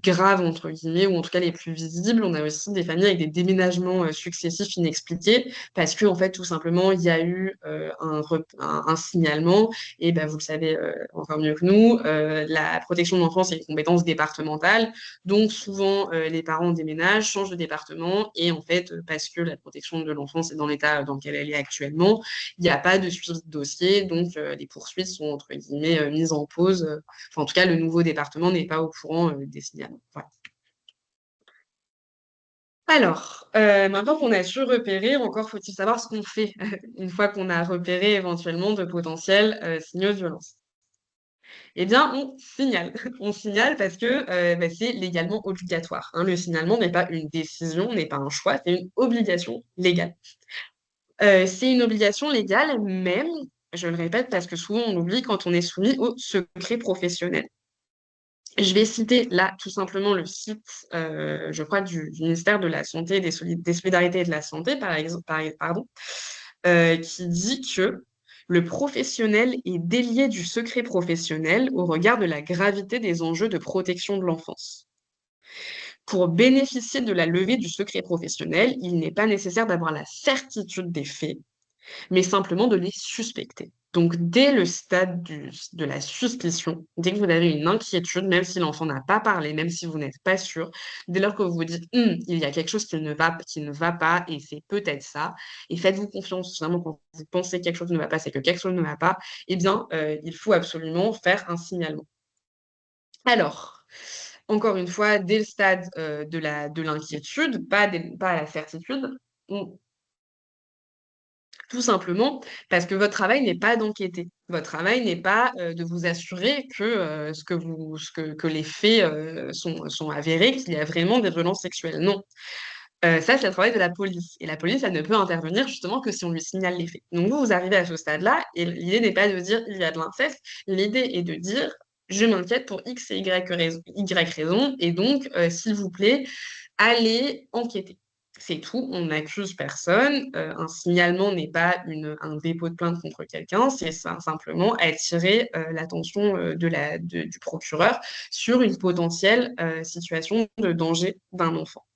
graves, entre guillemets, ou en tout cas les plus visibles. On a aussi des familles avec des déménagements successifs inexpliqués parce que, en fait, tout simplement, il y a eu un signalement. Et ben, vous le savez encore mieux que nous, la protection de l'enfance est une compétence départementale. Donc, souvent, les parents déménagent, changent de département. Et en fait, parce que la protection de l'enfance est dans l'état dans lequel elle est actuellement, il n'y a pas de suivi de dossier. Donc, les poursuites sont, entre guillemets, mises en pause. Enfin, en tout cas, le nouveau département n'est pas au courant des signalements. Voilà. Alors, maintenant qu'on a su repérer, encore faut-il savoir ce qu'on fait une fois qu'on a repéré éventuellement de potentiels signaux de violence. Eh bien, on signale. On signale parce que c'est légalement obligatoire. Hein. Le signalement n'est pas une décision, n'est pas un choix, c'est une obligation légale. C'est une obligation légale, même, je le répète, parce que souvent on oublie quand on est soumis au secret professionnel. Je vais citer là tout simplement le site, je crois, du ministère de la Santé et des Solidarités et de la Santé, par exemple, pardon, qui dit que le professionnel est délié du secret professionnel au regard de la gravité des enjeux de protection de l'enfance. Pour bénéficier de la levée du secret professionnel, il n'est pas nécessaire d'avoir la certitude des faits, mais simplement de les suspecter. Donc, dès le stade de la suspicion, dès que vous avez une inquiétude, même si l'enfant n'a pas parlé, même si vous n'êtes pas sûr, dès lors que vous vous dites il y a quelque chose qui ne va pas, et c'est peut-être ça, et faites-vous confiance, vraiment, quand vous pensez que quelque chose ne va pas, c'est que quelque chose ne va pas, eh bien, il faut absolument faire un signalement. Alors, encore une fois, dès le stade de l'inquiétude, pas à la certitude, tout simplement parce que votre travail n'est pas d'enquêter. Votre travail n'est pas de vous assurer que les faits sont avérés, qu'il y a vraiment des violences sexuelles. Non. Ça, c'est le travail de la police. Et la police, elle ne peut intervenir justement que si on lui signale les faits. Donc vous arrivez à ce stade-là, et l'idée n'est pas de dire il y a de l'inceste, l'idée est de dire je m'inquiète pour X et Y raison, et donc, s'il vous plaît, allez enquêter. C'est tout, on n'accuse personne. Un signalement n'est pas un dépôt de plainte contre quelqu'un, c'est simplement attirer l'attention du procureur sur une potentielle situation de danger d'un enfant.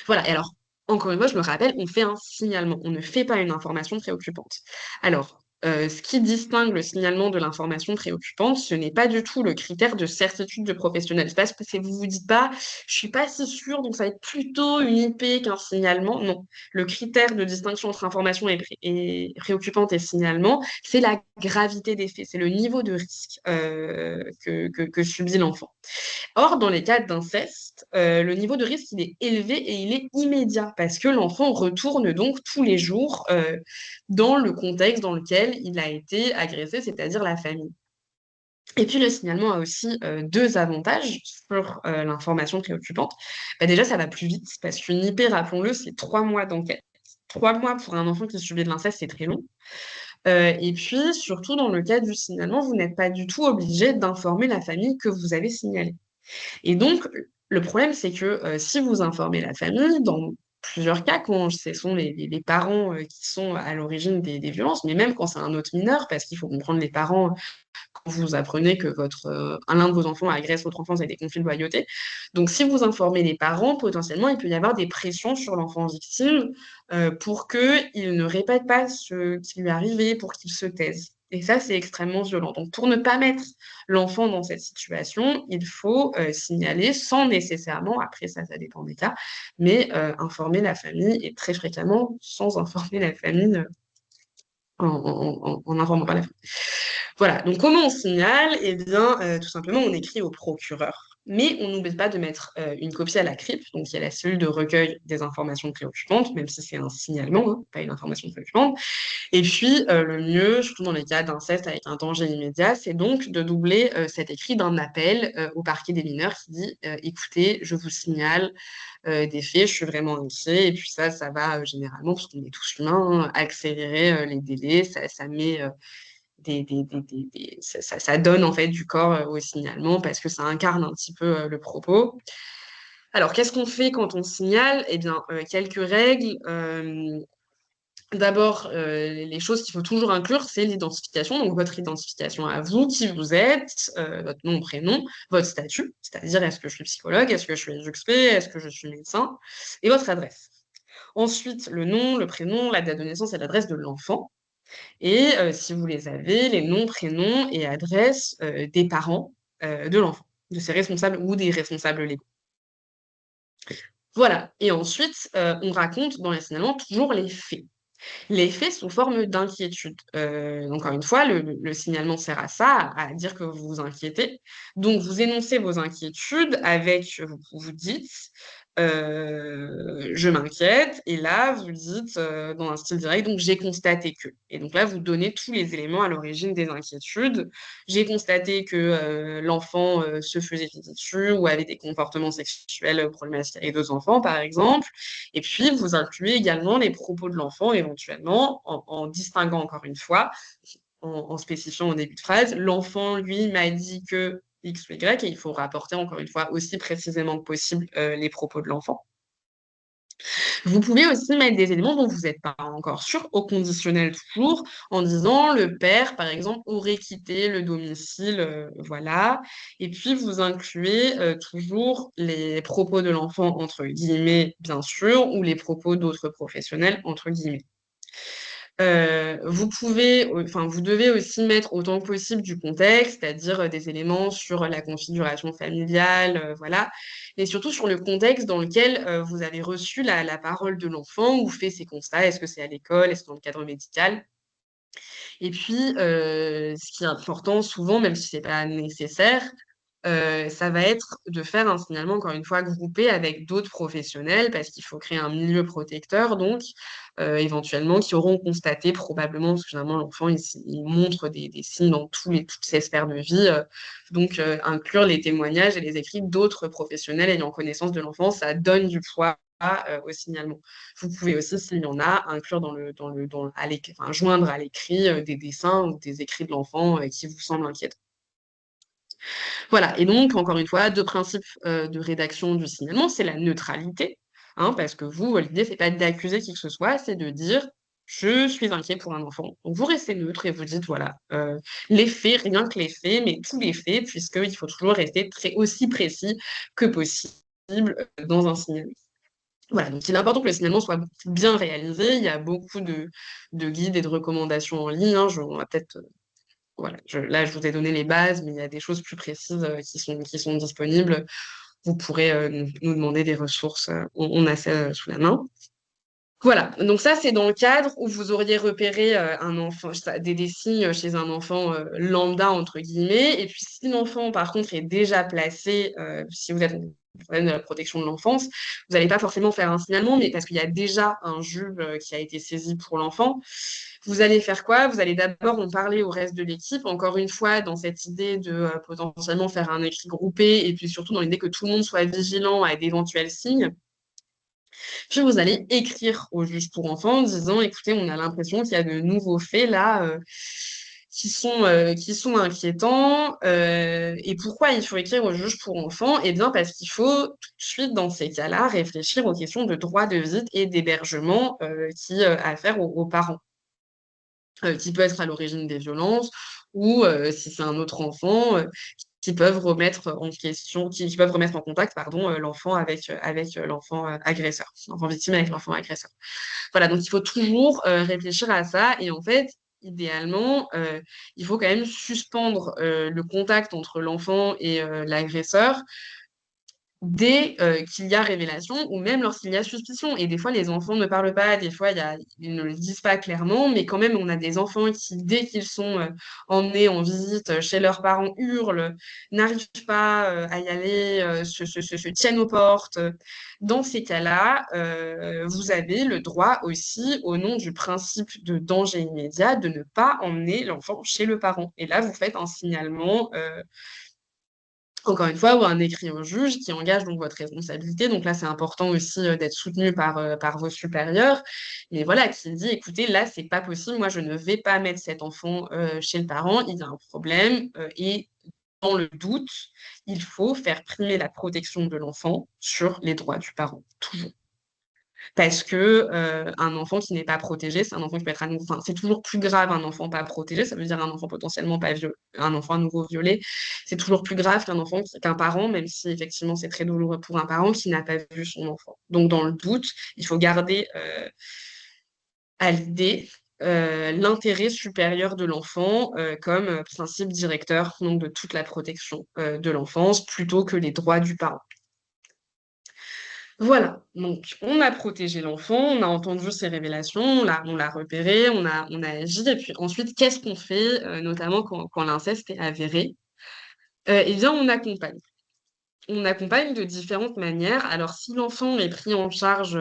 Voilà, et alors, encore une fois, je me rappelle, on fait un signalement, on ne fait pas une information préoccupante. Alors, ce qui distingue le signalement de l'information préoccupante, ce n'est pas du tout le critère de certitude de professionnel. C'est pas parce que vous vous dites pas, je suis pas si sûre, donc ça va être plutôt une IP qu'un signalement. Non, le critère de distinction entre information et préoccupante et signalement, c'est la gravité des faits, c'est le niveau de risque que subit l'enfant. Or, dans les cas d'inceste, le niveau de risque, il est élevé et il est immédiat parce que l'enfant retourne donc tous les jours dans le contexte dans lequel il a été agressé, c'est-à-dire la famille. Et puis le signalement a aussi deux avantages sur l'information préoccupante. Bah, déjà, ça va plus vite parce qu'une IP, rappelons-le, c'est 3 mois d'enquête. 3 mois pour un enfant qui subit de l'inceste, c'est très long. Et puis, surtout dans le cas du signalement, vous n'êtes pas du tout obligé d'informer la famille que vous avez signalé. Et donc, le problème, c'est que si vous informez la famille, dans plusieurs cas, quand ce sont les parents qui sont à l'origine des violences, mais même quand c'est un autre mineur, parce qu'il faut comprendre les parents, quand vous apprenez que l'un de vos enfants agresse votre enfant, vous avez des conflits de loyauté. Donc, si vous informez les parents, potentiellement, il peut y avoir des pressions sur l'enfant victime pour qu'il ne répète pas ce qui lui est arrivé, pour qu'il se taise. Et ça, c'est extrêmement violent. Donc, pour ne pas mettre l'enfant dans cette situation, il faut signaler sans nécessairement, après ça dépend des cas, mais informer la famille et très fréquemment sans informer la famille en n'informant pas la famille. Voilà, donc comment on signale? Eh bien, tout simplement, on écrit au procureur. Mais on n'oublie pas de mettre une copie à la CRIP, donc il y a la cellule de recueil des informations préoccupantes, même si c'est un signalement, hein, pas une information préoccupante. Et puis, le mieux, surtout dans les cas d'inceste avec un danger immédiat, c'est donc de doubler cet écrit d'un appel au parquet des mineurs qui dit écoutez, je vous signale des faits, je suis vraiment inquiet. Et puis ça va généralement, parce qu'on est tous humains, hein, accélérer les délais, ça met ça donne en fait du corps au signalement parce que ça incarne un petit peu le propos. Alors, qu'est-ce qu'on fait quand on signale? Eh bien, quelques règles. D'abord, les choses qu'il faut toujours inclure, c'est l'identification. Donc, votre identification à vous, qui vous êtes, votre nom, prénom, votre statut, c'est-à-dire est-ce que je suis psychologue, est-ce que je suis juxp, est-ce que je suis médecin, et votre adresse. Ensuite, le nom, le prénom, la date de naissance et l'adresse de l'enfant. Et si vous les avez, les noms, prénoms et adresses des parents de l'enfant, de ses responsables ou des responsables légaux. Voilà. Et ensuite, on raconte dans les signalements toujours les faits. Les faits sous forme d'inquiétude. Encore une fois, le signalement sert à ça, à dire que vous vous inquiétez. Donc, vous énoncez vos inquiétudes avec, vous dites, je m'inquiète, et là, vous dites dans un style direct, donc j'ai constaté que. Et donc là, vous donnez tous les éléments à l'origine des inquiétudes. J'ai constaté que l'enfant se faisait pipi dessus ou avait des comportements sexuels problématiques avec d'autres enfants, par exemple. Et puis, vous incluez également les propos de l'enfant éventuellement, en distinguant encore une fois, en spécifiant au début de phrase, l'enfant, lui, m'a dit que X ou Y, et il faut rapporter encore une fois aussi précisément que possible les propos de l'enfant. Vous pouvez aussi mettre des éléments dont vous n'êtes pas encore sûr, au conditionnel toujours, en disant le père, par exemple, aurait quitté le domicile, voilà. Et puis vous incluez toujours les propos de l'enfant, entre guillemets, bien sûr, ou les propos d'autres professionnels, entre guillemets. Vous devez aussi mettre autant que possible du contexte, c'est-à-dire des éléments sur la configuration familiale, voilà, et surtout sur le contexte dans lequel vous avez reçu la parole de l'enfant ou fait ses constats. Est-ce que c'est à l'école? Est-ce que dans le cadre médical? Et puis, ce qui est important souvent, même si c'est pas nécessaire, ça va être de faire un signalement, encore une fois, groupé avec d'autres professionnels parce qu'il faut créer un milieu protecteur, donc éventuellement, qui auront constaté probablement, parce que généralement, l'enfant, il montre des signes dans toutes ses sphères de vie. Donc, inclure les témoignages et les écrits d'autres professionnels ayant connaissance de l'enfant, ça donne du poids au signalement. Vous pouvez aussi, s'il y en a, inclure joindre à l'écrit des dessins ou des écrits de l'enfant qui vous semblent inquiétants. Voilà, et donc, encore une fois, deux principes de rédaction du signalement, c'est la neutralité, hein, parce que vous, l'idée, c'est pas d'accuser qui que ce soit, c'est de dire je suis inquiet pour un enfant. Donc, vous restez neutre et vous dites, voilà, les faits, rien que les faits, mais tous les faits, puisqu'il faut toujours rester aussi précis que possible dans un signalement. Voilà, donc il est important que le signalement soit bien réalisé. Il y a beaucoup de guides et de recommandations en ligne, hein. On va peut-être, voilà, là, je vous ai donné les bases, mais il y a des choses plus précises qui sont disponibles. Vous pourrez nous demander des ressources. On a ça sous la main. Voilà, donc ça, c'est dans le cadre où vous auriez repéré un enfant, des signes chez un enfant lambda, entre guillemets. Et puis, si l'enfant, par contre, est déjà placé, si vous êtes en problème de la protection de l'enfance, vous n'allez pas forcément faire un signalement, mais parce qu'il y a déjà un juge qui a été saisi pour l'enfant. Vous allez faire quoi? Vous allez d'abord en parler au reste de l'équipe, encore une fois, dans cette idée de potentiellement faire un écrit groupé, et puis surtout dans l'idée que tout le monde soit vigilant à d'éventuels signes. Puis vous allez écrire au juge pour enfants en disant, écoutez, on a l'impression qu'il y a de nouveaux faits là qui sont inquiétants. Et pourquoi il faut écrire au juge pour enfants? Eh bien, parce qu'il faut tout de suite, dans ces cas-là, réfléchir aux questions de droit de visite et d'hébergement qui a affaire aux parents, qui peut être à l'origine des violences, ou si c'est un autre enfant, qui peuvent remettre en question, qui peuvent remettre en contact, pardon, l'enfant avec l'enfant agresseur, l'enfant victime avec l'enfant agresseur. Voilà, donc il faut toujours réfléchir à ça. Et en fait, idéalement, il faut quand même suspendre le contact entre l'enfant et l'agresseur dès qu'il y a révélation ou même lorsqu'il y a suspicion. Et des fois, les enfants ne parlent pas, des fois, ils ne le disent pas clairement, mais quand même, on a des enfants qui, dès qu'ils sont emmenés en visite chez leurs parents, hurlent, n'arrivent pas à y aller, se tiennent aux portes. Dans ces cas-là, vous avez le droit aussi, au nom du principe de danger immédiat, de ne pas emmener l'enfant chez le parent. Et là, vous faites un signalement encore une fois, ou un écrit au juge qui engage donc votre responsabilité. Donc là, c'est important aussi d'être soutenu par vos supérieurs. Mais voilà, qui dit, écoutez, là, c'est pas possible. Moi, je ne vais pas mettre cet enfant chez le parent. Il y a un problème. Et dans le doute, il faut faire primer la protection de l'enfant sur les droits du parent. Toujours. Parce que un enfant qui n'est pas protégé, c'est un enfant qui peut être à nouveau, enfin, c'est toujours plus grave un enfant pas protégé, ça veut dire un enfant potentiellement pas violé, un enfant à nouveau violé, c'est toujours plus grave qu'un parent, même si effectivement c'est très douloureux pour un parent qui n'a pas vu son enfant. Donc dans le doute, il faut garder à l'idée l'intérêt supérieur de l'enfant comme principe directeur donc, de toute la protection de l'enfance plutôt que les droits du parent. Voilà, donc on a protégé l'enfant, on a entendu ses révélations, on l'a repéré, on a agi, et puis ensuite, qu'est-ce qu'on fait, notamment quand l'inceste est avéré? Eh bien, on accompagne. On accompagne de différentes manières. Alors, si l'enfant est pris en charge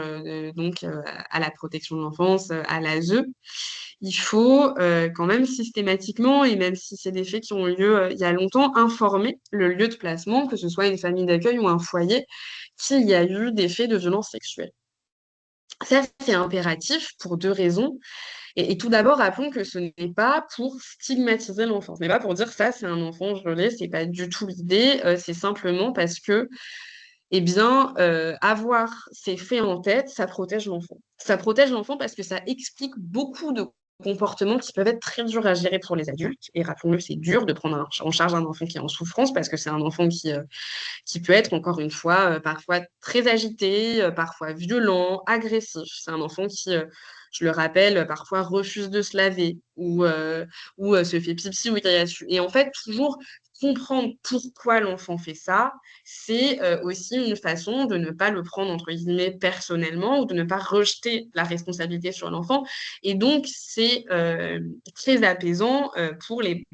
donc à la protection de l'enfance, à l'ASE, il faut quand même systématiquement, et même si c'est des faits qui ont eu lieu il y a longtemps, informer le lieu de placement, que ce soit une famille d'accueil ou un foyer, s'il y a eu des faits de violence sexuelle. Ça, c'est impératif pour deux raisons. Et tout d'abord, rappelons que ce n'est pas pour stigmatiser l'enfant. Ce n'est pas pour dire ça, c'est un enfant violé, c'est pas du tout l'idée. C'est simplement parce que, eh bien, avoir ces faits en tête, ça protège l'enfant. Ça protège l'enfant parce que ça explique beaucoup de comportements qui peuvent être très durs à gérer pour les adultes. Et rappelons-le, c'est dur de prendre en charge un enfant qui est en souffrance parce que c'est un enfant qui peut être, encore une fois, parfois très agité, parfois violent, agressif. C'est un enfant qui, je le rappelle, parfois refuse de se laver ou se fait pipi ou caca dessus. Et en fait, toujours comprendre pourquoi l'enfant fait ça, c'est aussi une façon de ne pas le prendre, entre guillemets, personnellement ou de ne pas rejeter la responsabilité sur l'enfant. Et donc, c'est très apaisant pour les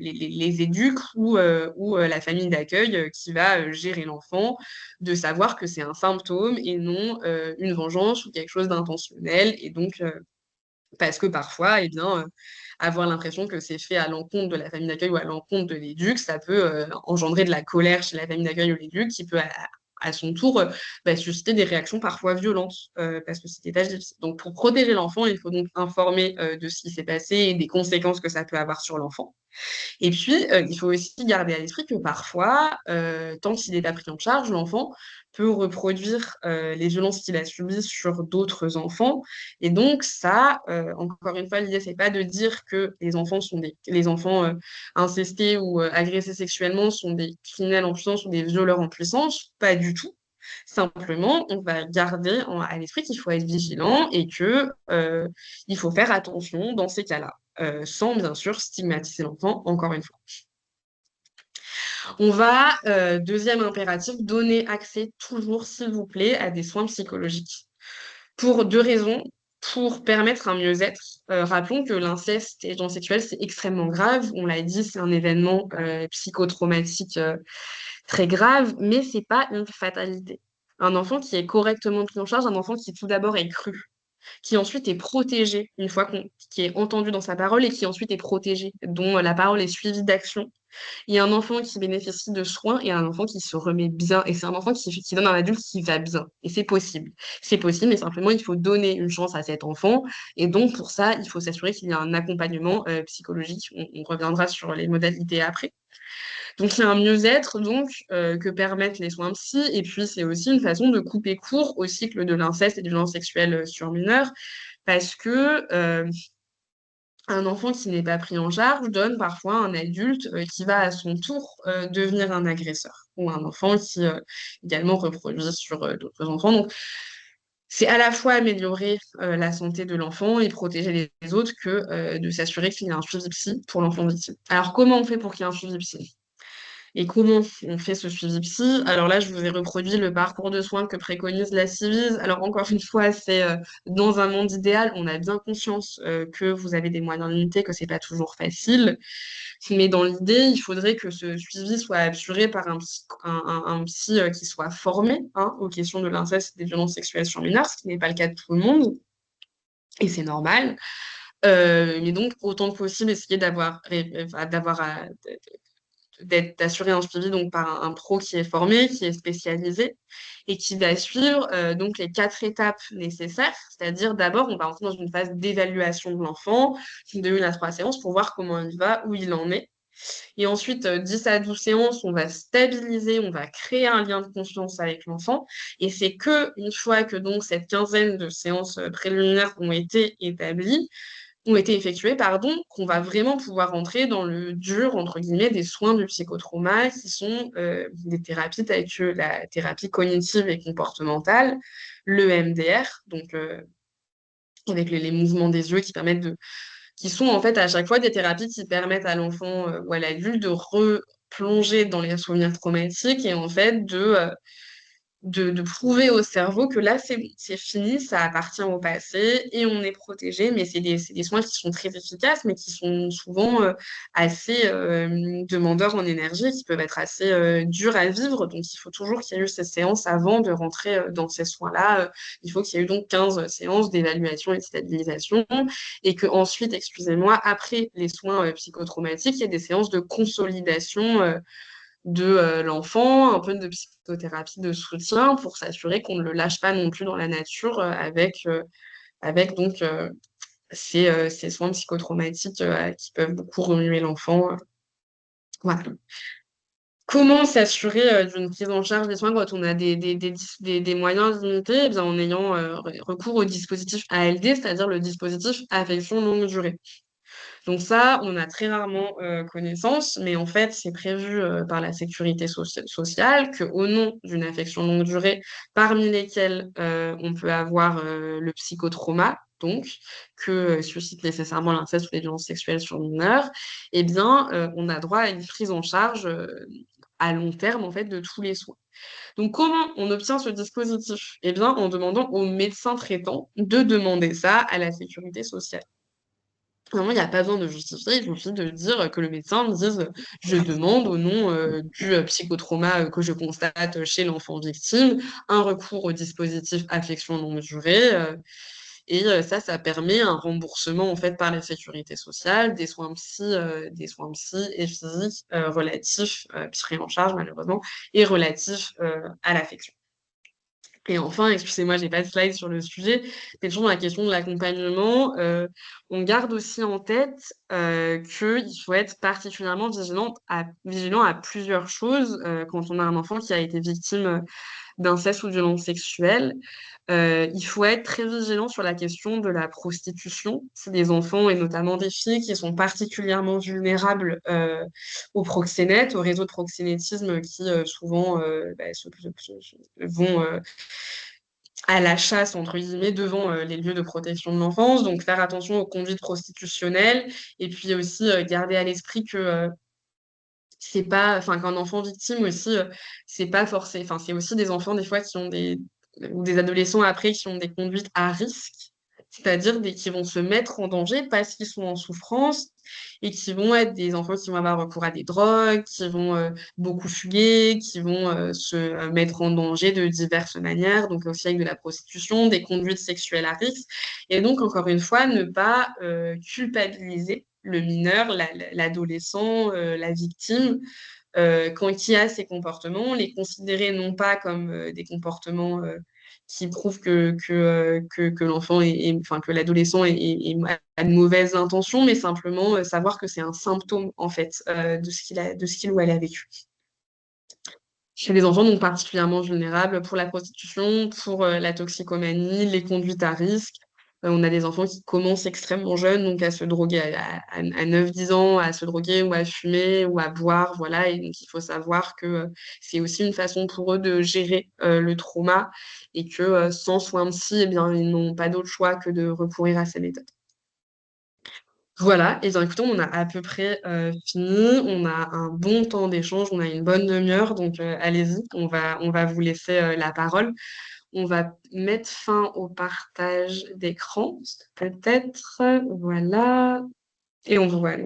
éduques ou la famille d'accueil qui va gérer l'enfant, de savoir que c'est un symptôme et non une vengeance ou quelque chose d'intentionnel. Et donc, parce que parfois, eh bien, avoir l'impression que c'est fait à l'encontre de la famille d'accueil ou à l'encontre de l'éduc, ça peut engendrer de la colère chez la famille d'accueil ou l'éduc qui peut à son tour susciter des réactions parfois violentes parce que c'était pas difficile. Donc pour protéger l'enfant, il faut donc informer de ce qui s'est passé et des conséquences que ça peut avoir sur l'enfant. Et puis, il faut aussi garder à l'esprit que parfois, tant qu'il n'est pas pris en charge, l'enfant peut reproduire les violences qu'il a subies sur d'autres enfants. Et donc, ça, encore une fois, l'idée, c'est pas de dire que les enfants incestés ou agressés sexuellement sont des criminels en puissance ou des violeurs en puissance. Pas du tout. Simplement, on va garder à l'esprit qu'il faut être vigilant et que il faut faire attention dans ces cas-là, sans bien sûr stigmatiser l'enfant, encore une fois. On va, deuxième impératif, donner accès toujours, s'il vous plaît, à des soins psychologiques. Pour deux raisons. Pour permettre un mieux-être. Rappelons que l'inceste et les violences sexuelles, c'est extrêmement grave. On l'a dit, c'est un événement psychotraumatique très grave, mais c'est pas une fatalité. Un enfant qui est correctement pris en charge, un enfant qui tout d'abord est cru, qui ensuite est protégé, une fois qui est entendu dans sa parole et qui ensuite est protégé, dont la parole est suivie d'action. Il y a un enfant qui bénéficie de soins et un enfant qui se remet bien. Et c'est un enfant qui donne un adulte qui va bien. Et c'est possible. C'est possible, mais simplement, il faut donner une chance à cet enfant. Et donc, pour ça, il faut s'assurer qu'il y a un accompagnement psychologique. On reviendra sur les modalités après. Donc, il y a un mieux-être que permettent les soins psy. Et puis, c'est aussi une façon de couper court au cycle de l'inceste et des violences sexuelles sur mineurs. Parce que un enfant qui n'est pas pris en charge donne parfois un adulte qui va à son tour devenir un agresseur ou un enfant qui également reproduit sur d'autres enfants. Donc, c'est à la fois améliorer la santé de l'enfant et protéger les autres que de s'assurer qu'il y a un suivi psy pour l'enfant victime. Alors, comment on fait pour qu'il y ait un suivi psy? Et comment on fait ce suivi psy? Alors là, je vous ai reproduit le parcours de soins que préconise la Civise. Alors encore une fois, c'est dans un monde idéal, on a bien conscience que vous avez des moyens limités, que c'est pas toujours facile. Mais dans l'idée, il faudrait que ce suivi soit assuré par un psy qui soit formé aux questions de l'inceste et des violences sexuelles sur mineurs, ce qui n'est pas le cas de tout le monde. Et c'est normal. Mais donc, autant que possible, essayer d'assurer un suivi donc par un pro qui est formé, qui est spécialisé et qui va suivre donc les 4 étapes nécessaires. C'est-à-dire d'abord, on va entrer dans une phase d'évaluation de l'enfant, de 1 à 3 séances pour voir comment il va, où il en est. Et ensuite, 10 à 12 séances, on va stabiliser, on va créer un lien de confiance avec l'enfant. Et c'est que une fois que donc cette quinzaine de séances préliminaires ont été établies, ont été effectuées, pardon, qu'on va vraiment pouvoir entrer dans le dur, entre guillemets, des soins du psychotrauma, qui sont des thérapies telles que la thérapie cognitive et comportementale, le MDR, donc avec les mouvements des yeux qui sont en fait à chaque fois des thérapies qui permettent à l'enfant ou à l'adulte de replonger dans les souvenirs traumatiques et en fait de prouver au cerveau que là, c'est bon, c'est fini, ça appartient au passé et on est protégé. Mais c'est des soins qui sont très efficaces, mais qui sont souvent assez demandeurs en énergie, qui peuvent être assez durs à vivre. Donc, il faut toujours qu'il y ait eu ces séances avant de rentrer dans ces soins-là. Il faut qu'il y ait eu donc 15 séances d'évaluation et de stabilisation et que ensuite, excusez-moi, après les soins psychotraumatiques, il y ait des séances de consolidation de l'enfant, un peu de psychothérapie de soutien pour s'assurer qu'on ne le lâche pas non plus dans la nature avec donc ces soins psychotraumatiques qui peuvent beaucoup remuer l'enfant. Voilà. Comment s'assurer d'une prise en charge des soins quand on a des moyens limités? Eh bien, en ayant recours au dispositif ALD, c'est-à-dire le dispositif affection longue durée. Donc ça, on a très rarement connaissance, mais en fait, c'est prévu par la sécurité sociale qu'au nom d'une affection longue durée, parmi lesquelles on peut avoir le psychotrauma, donc que suscite nécessairement l'inceste ou les violences sexuelles sur mineurs, eh bien, on a droit à une prise en charge à long terme, en fait, de tous les soins. Donc, comment on obtient ce dispositif? Eh bien, en demandant au médecin traitant de demander ça à la sécurité sociale. Vraiment, il n'y a pas besoin de justifier, il suffit de dire que le médecin me dise je demande au nom du psychotrauma que je constate chez l'enfant victime un recours au dispositif affection longue durée. Ça permet un remboursement en fait par la sécurité sociale des soins psy et physiques relatifs, pris en charge malheureusement, et relatifs à l'affection. Et enfin, excusez-moi, j'ai pas de slide sur le sujet, mais toujours dans la question de l'accompagnement, on garde aussi en tête qu'il faut être particulièrement vigilant à plusieurs choses quand on a un enfant qui a été victime d'inceste ou de violence sexuelle. Il faut être très vigilant sur la question de la prostitution. C'est des enfants et notamment des filles qui sont particulièrement vulnérables au proxénète, au réseau de proxénétisme qui souvent vont à la chasse, entre guillemets, devant les lieux de protection de l'enfance. Donc faire attention aux conduites prostitutionnelles et puis aussi garder à l'esprit que c'est pas, enfin, qu'un enfant victime aussi, c'est pas forcé. Enfin, c'est aussi des enfants, des fois, ou des adolescents après, qui ont des conduites à risque, c'est-à-dire qui vont se mettre en danger parce qu'ils sont en souffrance et qui vont être des enfants qui vont avoir recours à des drogues, qui vont beaucoup fuguer, qui vont se mettre en danger de diverses manières, donc aussi avec de la prostitution, des conduites sexuelles à risque. Et donc, encore une fois, ne pas culpabiliser le mineur, l'adolescent, la victime, quand il y a ces comportements, les considérer non pas comme des comportements qui prouvent que l'enfant enfin, que l'adolescent a de mauvaises intentions, mais simplement savoir que c'est un symptôme, en fait, de ce qu'il ou elle a vécu. Chez les enfants, donc particulièrement vulnérables pour la prostitution, pour la toxicomanie, les conduites à risque. On a des enfants qui commencent extrêmement jeunes, donc à se droguer à 9-10 ans, à se droguer ou à fumer ou à boire, voilà. Et donc, il faut savoir que c'est aussi une façon pour eux de gérer le trauma et que sans soins psy, eh bien, ils n'ont pas d'autre choix que de recourir à ces méthodes. Voilà, et bien écoutez, on a à peu près fini, on a un bon temps d'échange, on a une bonne demi-heure, donc allez-y, on va vous laisser la parole. On va mettre fin au partage d'écran, peut-être, voilà, et on vous voit.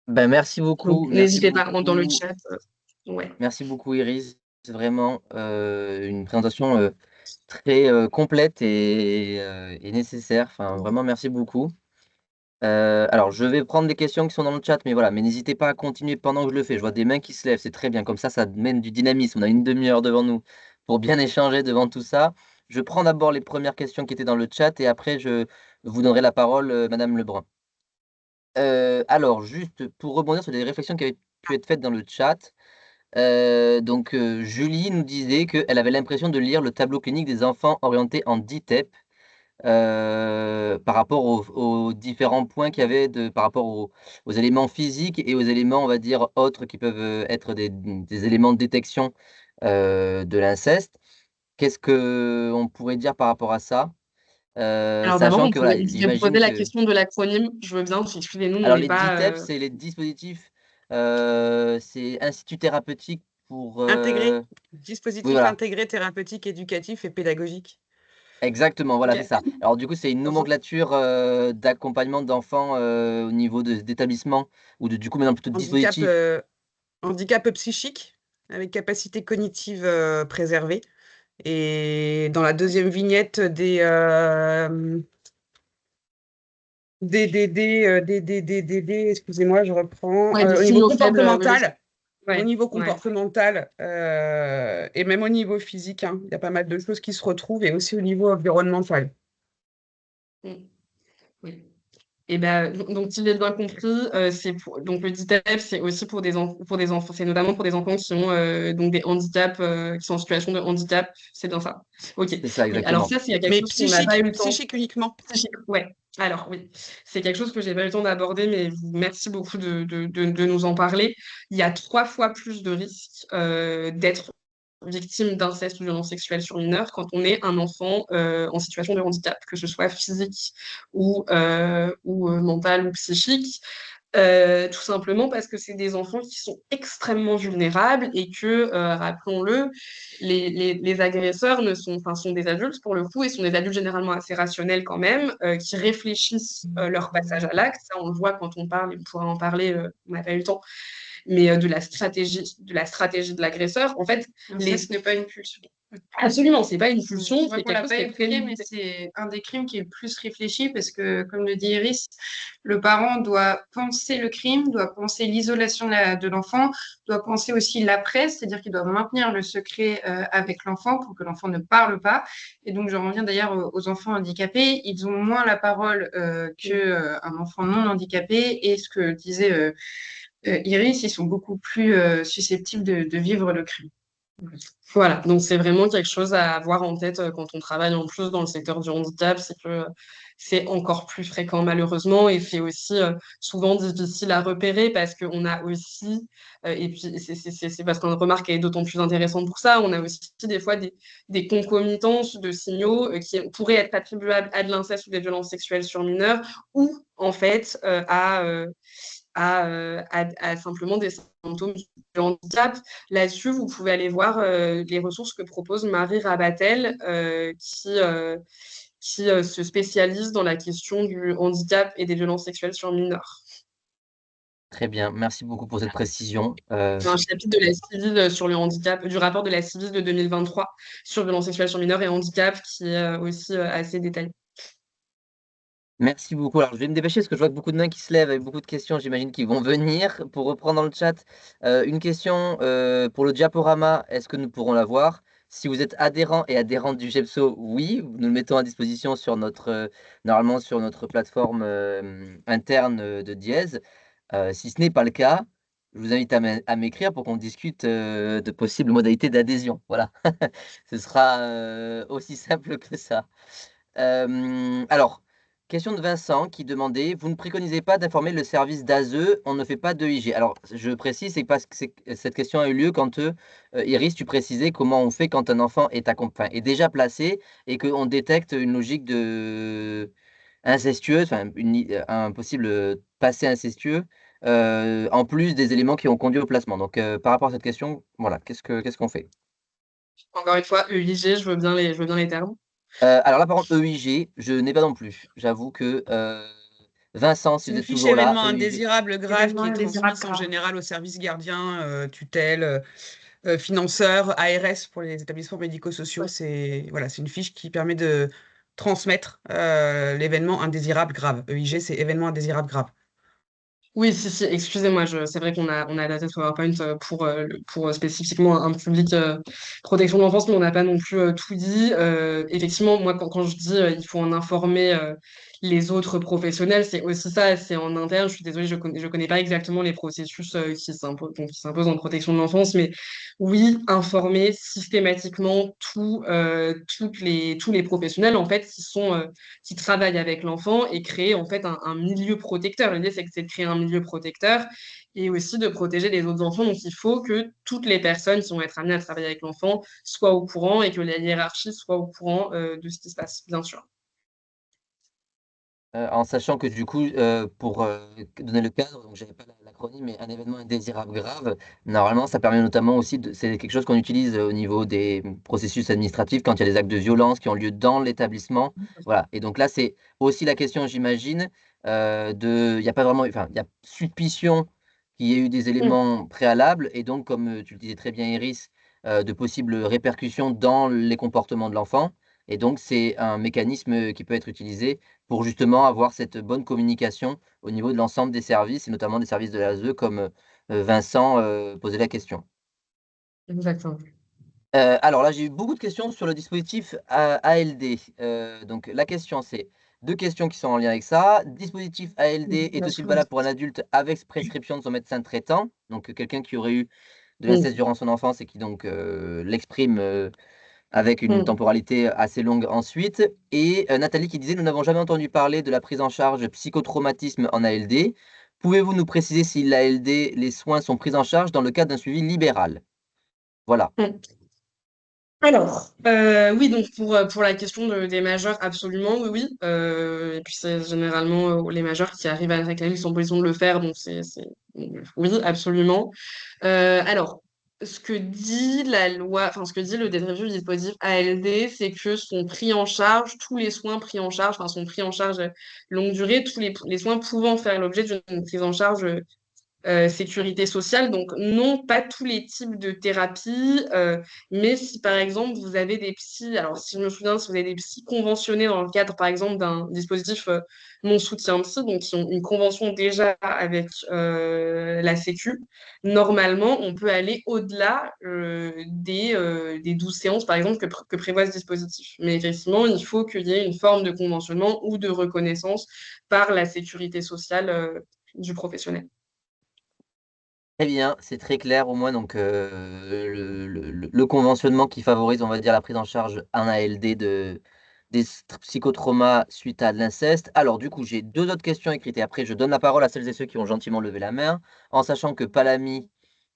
Ben, merci Donc beaucoup, merci n'hésitez pas dans le beaucoup, chat. Ouais. merci beaucoup Iris. C'est vraiment une présentation très complète et nécessaire. Enfin, vraiment, merci beaucoup. Alors, je vais prendre les questions qui sont dans le chat, mais voilà, mais n'hésitez pas à continuer pendant que je le fais. Je vois des mains qui se lèvent, c'est très bien. Comme ça mène du dynamisme. On a une demi-heure devant nous pour bien échanger devant tout ça. Je prends d'abord les premières questions qui étaient dans le chat et après, je vous donnerai la parole, Madame Lebrun. Alors, juste pour rebondir sur des réflexions qui avaient pu être faites dans le chat. Donc, Julie nous disait qu'elle avait l'impression de lire le tableau clinique des enfants orientés en DITEP. Par rapport aux différents points qu'il y avait par rapport aux éléments physiques et aux éléments, on va dire, autres qui peuvent être des éléments de détection de l'inceste. Qu'est-ce qu'on pourrait dire par rapport à ça? Alors d'abord, Sachant que voilà, vous pouvez j'imagine poser la que. question de l'acronyme, je veux bien, excusez-nous, on Alors n'est les pas... DITEP, c'est les dispositifs, c'est Institut thérapeutique pour. Intégré. Oui, Dispositif voilà. intégré, thérapeutique, éducatif et pédagogique. Exactement, voilà, c'est Ok. ça. Alors du coup, c'est une nomenclature d'accompagnement d'enfants au niveau d'établissement ou du coup maintenant plutôt de Handicap, dispositif. handicap psychique avec capacité cognitive préservée. Et dans la deuxième vignette, excusez-moi, je reprends. Ouais, des Au niveau signaux faibles, oui, oui. comportemental, au Ouais, niveau ouais. comportemental et même au niveau physique, hein, il y a pas mal de choses qui se retrouvent et aussi au niveau environnemental. Mm. Oui. Et ben, donc, si j'ai bien compris, donc le DITEP, c'est aussi pour des enfants, c'est notamment pour des enfants qui ont donc des handicaps, qui sont en situation de handicap, c'est bien ça. Ok. C'est ça, Oui, alors exactement. ça, c'est quelque Mais chose qu'on n'a pas eu le temps. psychique uniquement. Psychique, ouais. Alors oui, c'est quelque chose que j'ai pas eu le temps d'aborder, mais merci beaucoup de nous en parler. Il y a 3 fois plus de risques d'être victime d'inceste ou de violence sexuelle sur mineur quand on est un enfant en situation de handicap, que ce soit physique ou mental ou psychique. Tout simplement parce que c'est des enfants qui sont extrêmement vulnérables et que, rappelons-le, les agresseurs sont des adultes pour le coup et sont des adultes généralement assez rationnels quand même, qui réfléchissent leur passage à l'acte. Ça, on le voit quand on parle, et on pourra en parler, on n'a pas eu le temps, mais de la stratégie de l'agresseur. En fait, L'inceste n'est pas une pulsion. Absolument, c'est pas une Je pulsion, vois c'est qu'on quelque l'a chose pas qui est évoqué, mais prémédité. c'est un des crimes qui est le plus réfléchi parce que, comme le dit Iris, le parent doit penser le crime, doit penser l'isolation de l'enfant, doit penser aussi l'après, c'est-à-dire qu'il doit maintenir le secret avec l'enfant pour que l'enfant ne parle pas. Et donc, je reviens d'ailleurs aux enfants handicapés. Ils ont moins la parole qu'un enfant non handicapé. Et ce que disait Iris, ils sont beaucoup plus susceptibles de vivre le crime. Voilà, donc c'est vraiment quelque chose à avoir en tête quand on travaille en plus dans le secteur du handicap, c'est que c'est encore plus fréquent malheureusement et c'est aussi souvent difficile à repérer parce qu'on a aussi, et puis c'est parce qu'on remarque qu'elle est d'autant plus intéressante pour ça, on a aussi des fois des concomitances de signaux qui pourraient être attribuables à de l'inceste ou des violences sexuelles sur mineurs ou en fait à simplement des symptômes de handicap. Là-dessus, vous pouvez aller voir les ressources que propose Marie Rabatel, qui se spécialise dans la question du handicap et des violences sexuelles sur mineurs. Très bien, merci beaucoup pour cette précision. Il y a un chapitre de la Civis sur le handicap, du rapport de la Civis de 2023 sur violences sexuelles sur mineurs et handicap, qui est aussi assez détaillé. Merci beaucoup. Alors, je vais me dépêcher parce que je vois que beaucoup de mains qui se lèvent et beaucoup de questions, j'imagine, qui vont venir. Pour reprendre dans le chat, une question pour le diaporama, est-ce que nous pourrons la voir? Si vous êtes adhérent et adhérente du GEPSO, oui, nous le mettons à disposition sur normalement sur notre plateforme interne de Dièse. Si ce n'est pas le cas, je vous invite à m'écrire pour qu'on discute de possibles modalités d'adhésion. Voilà, ce sera aussi simple que ça. Alors, question de Vincent qui demandait: «Vous ne préconisez pas d'informer le service d'ASE, on ne fait pas d'EIG?» Alors, je précise, c'est parce que cette question a eu lieu quand, Iris, tu précisais comment on fait quand un enfant est déjà placé et qu'on détecte une logique incestueuse, enfin un possible, passé incestueux, en plus des éléments qui ont conduit au placement. Donc, par rapport à cette question, voilà, qu'est-ce qu'on fait? Encore une fois, EIG, je veux bien les termes. Alors là, par contre, EIG, je n'ai pas non plus. J'avoue que, Vincent, si C'est vous une êtes fiche toujours là, événement EIG. indésirable grave Événement qui est indésirable transmise en grave. général au service gardien, tutelle, financeur, ARS pour les établissements médico-sociaux. Ouais. C'est voilà, c'est une fiche qui permet de transmettre l'événement indésirable grave. EIG, c'est événement indésirable grave. Oui, si, excusez-moi, c'est vrai qu'on a la tête PowerPoint pour spécifiquement un public protection de l'enfance, mais on n'a pas non plus tout dit. Effectivement, moi, quand je dis il faut en informer les autres professionnels, c'est aussi ça, c'est en interne. Je suis désolée, je connais pas exactement les processus qui s'imposent en protection de l'enfance, mais oui, informer systématiquement tous les professionnels en fait qui travaillent avec l'enfant et créer en fait un milieu protecteur. L'idée, c'est de créer un milieu protecteur et aussi de protéger les autres enfants. Donc, il faut que toutes les personnes qui vont être amenées à travailler avec l'enfant soient au courant et que la hiérarchie soit au courant de ce qui se passe, bien sûr. En sachant que du coup, pour, donner le cadre, donc j'avais pas l'acronyme, mais un événement indésirable grave, normalement, ça permet notamment aussi c'est quelque chose qu'on utilise, au niveau des processus administratifs quand il y a des actes de violence qui ont lieu dans l'établissement. Voilà, et donc là, c'est aussi la question, j'imagine, il y a pas vraiment enfin, il y a suspicion qu'il y ait eu des Mm, éléments préalables et donc comme, tu le disais très bien Iris, de possibles répercussions dans les comportements de l'enfant et donc c'est un mécanisme, qui peut être utilisé pour justement avoir cette bonne communication au niveau de l'ensemble des services et notamment des services de l'ASE comme, Vincent, posait la question. exactement. Alors là, j'ai eu beaucoup de questions sur le dispositif ALD. Donc la question c'est 2 questions qui sont en lien avec ça. Dispositif ALD Bien est-il sûr. valable pour un adulte avec prescription de son médecin traitant? Donc quelqu'un qui aurait eu de Mm, l'inceste durant son enfance et qui donc, l'exprime, avec une mm. temporalité assez longue ensuite et Nathalie qui disait: «Nous n'avons jamais entendu parler de la prise en charge psychotraumatisme en ALD. Pouvez-vous nous préciser si l'ALD, les soins sont pris en charge dans le cadre d'un suivi libéral?» Voilà. Mm. Alors, oui, donc pour la question des majeurs, absolument, oui, oui. Et puis c'est généralement les majeurs qui arrivent à réclamer, qui sont en position de le faire, donc oui, absolument. Alors, ce que dit la loi, enfin ce que dit le descriptif du dispositif ALD, c'est que sont pris en charge, tous les soins pris en charge, enfin sont pris en charge longue durée, tous les soins pouvant faire l'objet d'une prise en charge sécurité sociale. Donc, non, pas tous les types de thérapies, mais si par exemple vous avez des psys, alors si je me souviens, si vous avez des psys conventionnés dans le cadre par exemple d'un dispositif non soutien psy, donc qui ont une convention déjà avec la Sécu, normalement on peut aller au-delà des 12 séances par exemple que prévoit ce dispositif. Mais effectivement, il faut qu'il y ait une forme de conventionnement ou de reconnaissance par la sécurité sociale du professionnel. Très bien, c'est très clair au moins. Donc, le conventionnement qui favorise, on va dire, la prise en charge en ALD des psychotraumas suite à de l'inceste. Alors, du coup, j'ai deux autres questions écrites et après, je donne la parole à celles et ceux qui ont gentiment levé la main, en sachant que Palami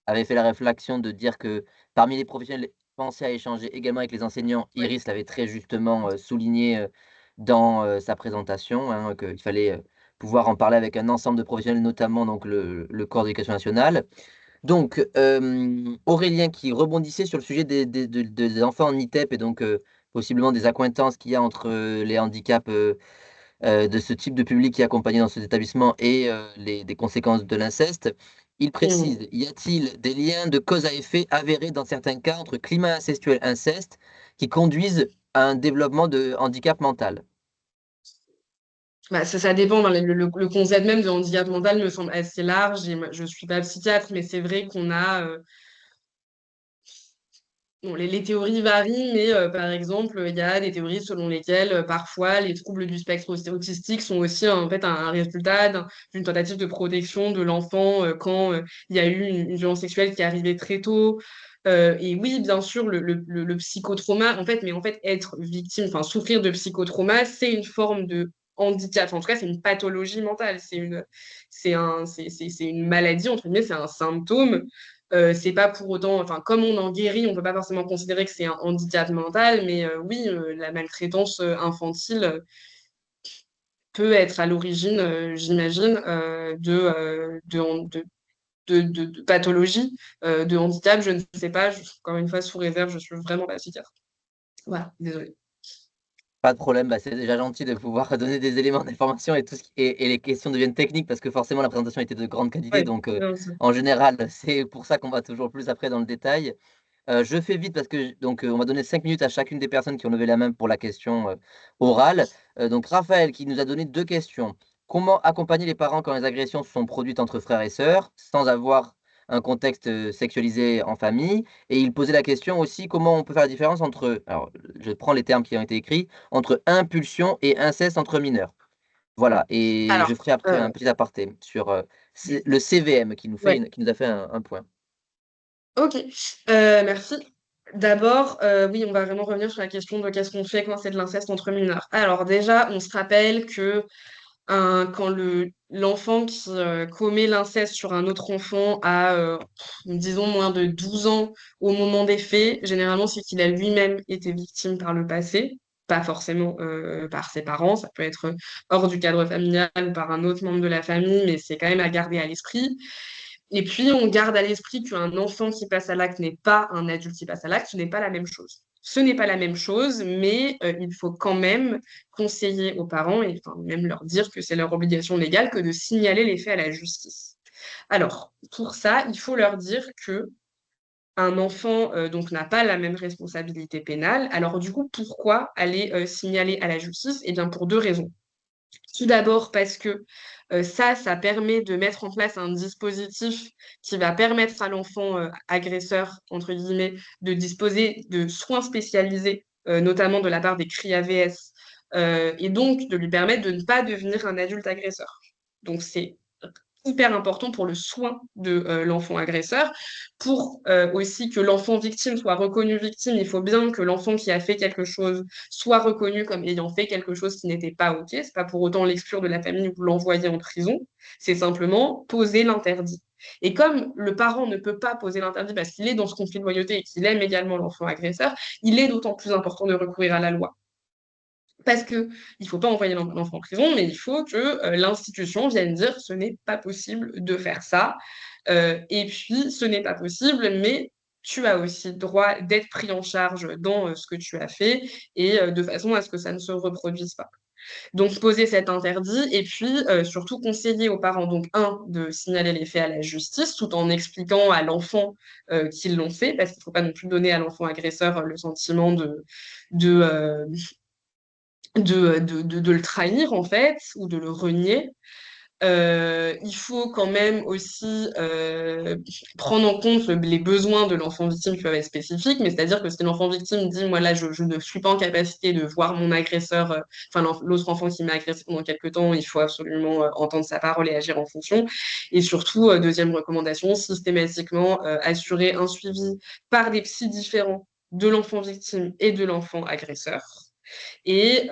avait fait la réflexion de dire que parmi les professionnels pensaient à échanger également avec les enseignants. Oui. Iris l'avait très justement souligné dans sa présentation, hein, qu'il fallait pouvoir en parler avec un ensemble de professionnels, notamment donc le corps d'éducation nationale. Donc, Aurélien qui rebondissait sur le sujet des enfants en ITEP et donc possiblement des accointances qu'il y a entre les handicaps de ce type de public qui est accompagné dans ces établissements et des conséquences de l'inceste. Il précise, Mm. y a-t-il des liens de cause à effet avérés dans certains cas entre climat incestuel et inceste qui conduisent à un développement de handicap mental? Bah, ça dépend. Le concept même de handicap mental me semble assez large. Et moi, je ne suis pas psychiatre, mais c'est vrai qu'on a. Bon, les théories varient, mais par exemple, il y a des théories selon lesquelles parfois les troubles du spectre autistique sont aussi en fait un résultat d'une tentative de protection de l'enfant quand il y a eu une violence sexuelle qui est arrivée très tôt. Et oui, bien sûr, le psychotrauma, en fait, mais en fait, être victime, enfin souffrir de psychotrauma, c'est une forme de handicap. Enfin, en tout cas, c'est une pathologie mentale, c'est une maladie, entre guillemets, c'est un symptôme. C'est pas pour autant, enfin, comme on en guérit, on peut pas forcément considérer que c'est un handicap mental, mais oui, la maltraitance infantile peut être à l'origine, j'imagine, de pathologies, de handicap. Je ne sais pas, encore une fois, sous réserve, je suis vraiment pas psychiatre. Voilà, désolée. Pas de problème, bah, c'est déjà gentil de pouvoir donner des éléments d'information et et les questions deviennent techniques parce que forcément la présentation était de grande qualité. Ouais, Donc bien sûr. en général, c'est pour ça qu'on va toujours plus après dans le détail. Je fais vite parce que donc on va donner 5 minutes à chacune des personnes qui ont levé la main pour la question orale. Donc Raphaël qui nous a donné deux questions. Comment accompagner les parents quand les agressions sont produites entre frères et sœurs sans avoir un contexte sexualisé en famille? Et il posait la question aussi comment on peut faire la différence entre, alors je prends les termes qui ont été écrits, entre impulsion et inceste entre mineurs. Voilà, et je Alors, ferai après un petit aparté sur le CVM ouais, qui nous a fait un point. ok, merci. D'abord, oui, on va vraiment revenir sur la question de qu'est-ce qu'on fait quand c'est de l'inceste entre mineurs. Alors déjà, on se rappelle que quand l'enfant qui commet l'inceste sur un autre enfant a, disons, moins de 12 ans au moment des faits, généralement, c'est qu'il a lui-même été victime par le passé, pas forcément par ses parents, ça peut être hors du cadre familial ou par un autre membre de la famille, mais c'est quand même à garder à l'esprit. Et puis, on garde à l'esprit qu'un enfant qui passe à l'acte n'est pas un adulte qui passe à l'acte, ce n'est pas la même chose. Ce n'est pas la même chose, mais il faut quand même conseiller aux parents et enfin, même leur dire que c'est leur obligation légale que de signaler les faits à la justice. Alors, pour ça, il faut leur dire que un enfant donc n'a pas la même responsabilité pénale. Alors du coup, pourquoi aller signaler à la justice? Eh bien, pour deux raisons. Tout d'abord parce que ça permet de mettre en place un dispositif qui va permettre à l'enfant agresseur, entre guillemets, de disposer de soins spécialisés, notamment de la part des CRI AVS, et donc de lui permettre de ne pas devenir un adulte agresseur. Donc c'est hyper important pour le soin de l'enfant agresseur. Pour aussi que l'enfant victime soit reconnu victime, il faut bien que l'enfant qui a fait quelque chose soit reconnu comme ayant fait quelque chose qui n'était pas OK. C'est pas pour autant l'exclure de la famille ou l'envoyer en prison. C'est simplement poser l'interdit. Et comme le parent ne peut pas poser l'interdit parce qu'il est dans ce conflit de loyauté et qu'il aime également l'enfant agresseur, il est d'autant plus important de recourir à la loi. Parce qu'il ne faut pas envoyer l'enfant en prison, mais il faut que l'institution vienne dire ce n'est pas possible de faire ça. Et puis, ce n'est pas possible, mais tu as aussi droit d'être pris en charge dans ce que tu as fait et de façon à ce que ça ne se reproduise pas. Donc, poser cet interdit et puis surtout conseiller aux parents, donc, de signaler les faits à la justice tout en expliquant à l'enfant qu'ils l'ont fait, parce qu'il ne faut pas non plus donner à l'enfant agresseur le sentiment de, euh, de le trahir, en fait, ou de le renier. Il faut quand même aussi prendre en compte les besoins de l'enfant victime qui peuvent être spécifiques, mais c'est-à-dire que si l'enfant victime dit, moi là, je ne suis pas en capacité de voir mon agresseur, enfin l'autre enfant qui m'a agressé pendant quelque temps, il faut absolument entendre sa parole et agir en fonction. Et surtout, deuxième recommandation, systématiquement assurer un suivi par des psys différents de l'enfant victime et de l'enfant agresseur et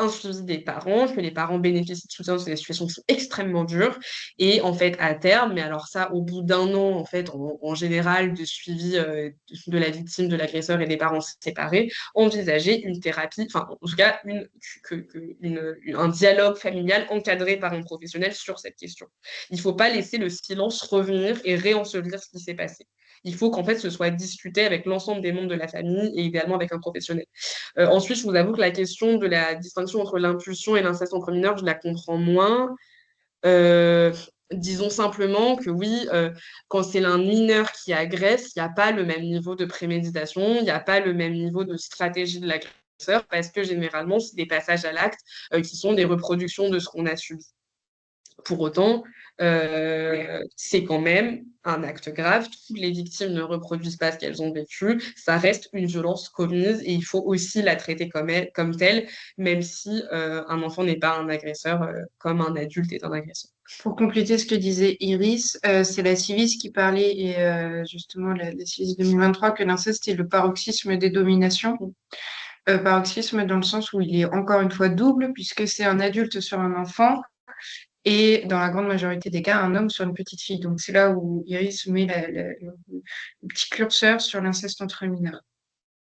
un suivi des parents, que les parents bénéficient de soutien dans des situations qui sont extrêmement dures. Et en fait, à terme, mais alors ça, au bout d'un an, en fait, en général, de suivi de la victime, de l'agresseur et des parents séparés, envisager une thérapie, enfin, en tout cas, un dialogue familial encadré par un professionnel sur cette question. Il ne faut pas laisser le silence revenir et réensevelir ce qui s'est passé. Il faut qu'en fait, ce soit discuté avec l'ensemble des membres de la famille et idéalement avec un professionnel. Ensuite, je vous avoue que la question de la distinction entre l'impulsion et l'inceste entre mineurs, je la comprends moins. Euh, Disons simplement que oui, quand c'est un mineur qui agresse, il n'y a pas le même niveau de préméditation, il n'y a pas le même niveau de stratégie de l'agresseur, parce que généralement, c'est des passages à l'acte qui sont des reproductions de ce qu'on a subi. Pour autant, c'est quand même un acte grave. Toutes les victimes ne reproduisent pas ce qu'elles ont vécu. Ça reste une violence commise et il faut aussi la traiter comme telle, même si un enfant n'est pas un agresseur comme un adulte est un agresseur. Pour compléter ce que disait Iris, c'est la Civis qui parlait, et justement la Civis 2023, que l'inceste est le paroxysme des dominations. Paroxysme dans le sens où il est encore une fois double, puisque c'est un adulte sur un enfant et dans la grande majorité des cas, un homme sur une petite fille. Donc c'est là où Iris met le petit curseur sur l'inceste entre mineurs.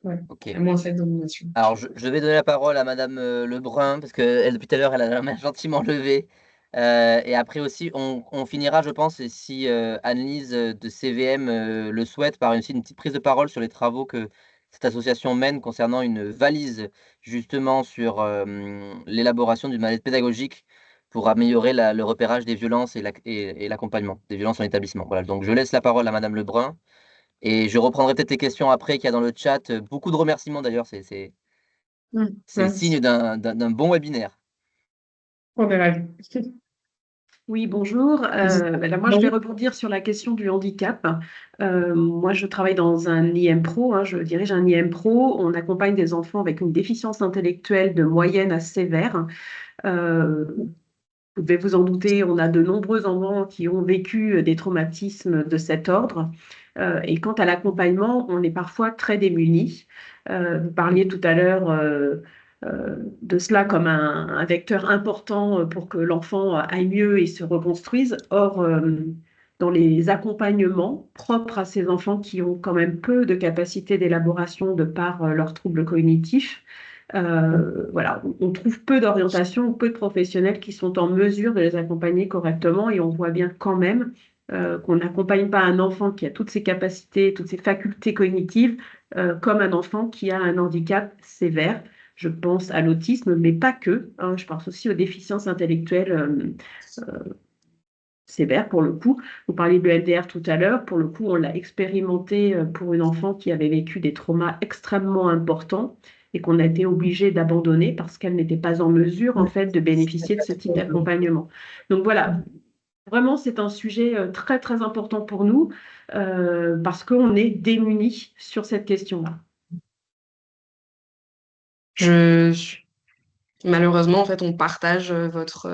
Ouais. Ok. À moins cette domination. Alors, je vais donner la parole à Madame Lebrun, parce que elle, depuis tout à l'heure, elle a la main gentiment levée. Et après aussi, on finira, je pense, et si Annelise de CVM le souhaite, par une petite prise de parole sur les travaux que cette association mène concernant une valise, justement, sur l'élaboration d'une mallette pédagogique pour améliorer le repérage des violences et l'accompagnement des violences en établissement. Voilà, donc je laisse la parole à Madame Lebrun. Et je reprendrai peut-être les questions après qu'il y a dans le chat. Beaucoup de remerciements d'ailleurs, c'est signe d'un bon webinaire. On est ravis. Oui, bonjour. Là, moi, je vais rebondir sur la question du handicap. Moi, je travaille dans un IM Pro, je dirige un IM Pro. On accompagne des enfants avec une déficience intellectuelle de moyenne à sévère. Vous devez vous en douter, on a de nombreux enfants qui ont vécu des traumatismes de cet ordre. Et quant à l'accompagnement, on est parfois très démunis. Vous parliez tout à l'heure de cela comme un vecteur important pour que l'enfant aille mieux et se reconstruise. Or, dans les accompagnements propres à ces enfants qui ont quand même peu de capacité d'élaboration de par leurs troubles cognitifs, voilà, on trouve peu d'orientation, peu de professionnels qui sont en mesure de les accompagner correctement et on voit bien quand même qu'on n'accompagne pas un enfant qui a toutes ses capacités, toutes ses facultés cognitives comme un enfant qui a un handicap sévère. Je pense à l'autisme, mais pas que. Je pense aussi aux déficiences intellectuelles sévères pour le coup. Vous parliez de l'EMDR tout à l'heure. Pour le coup, on l'a expérimenté pour une enfant qui avait vécu des traumas extrêmement importants et qu'on a été obligé d'abandonner parce qu'elle n'était pas en mesure, en fait, de bénéficier de ce type d'accompagnement. Donc voilà, vraiment, c'est un sujet très, très important pour nous parce qu'on est démunis sur cette question-là. Malheureusement, en fait, on partage votre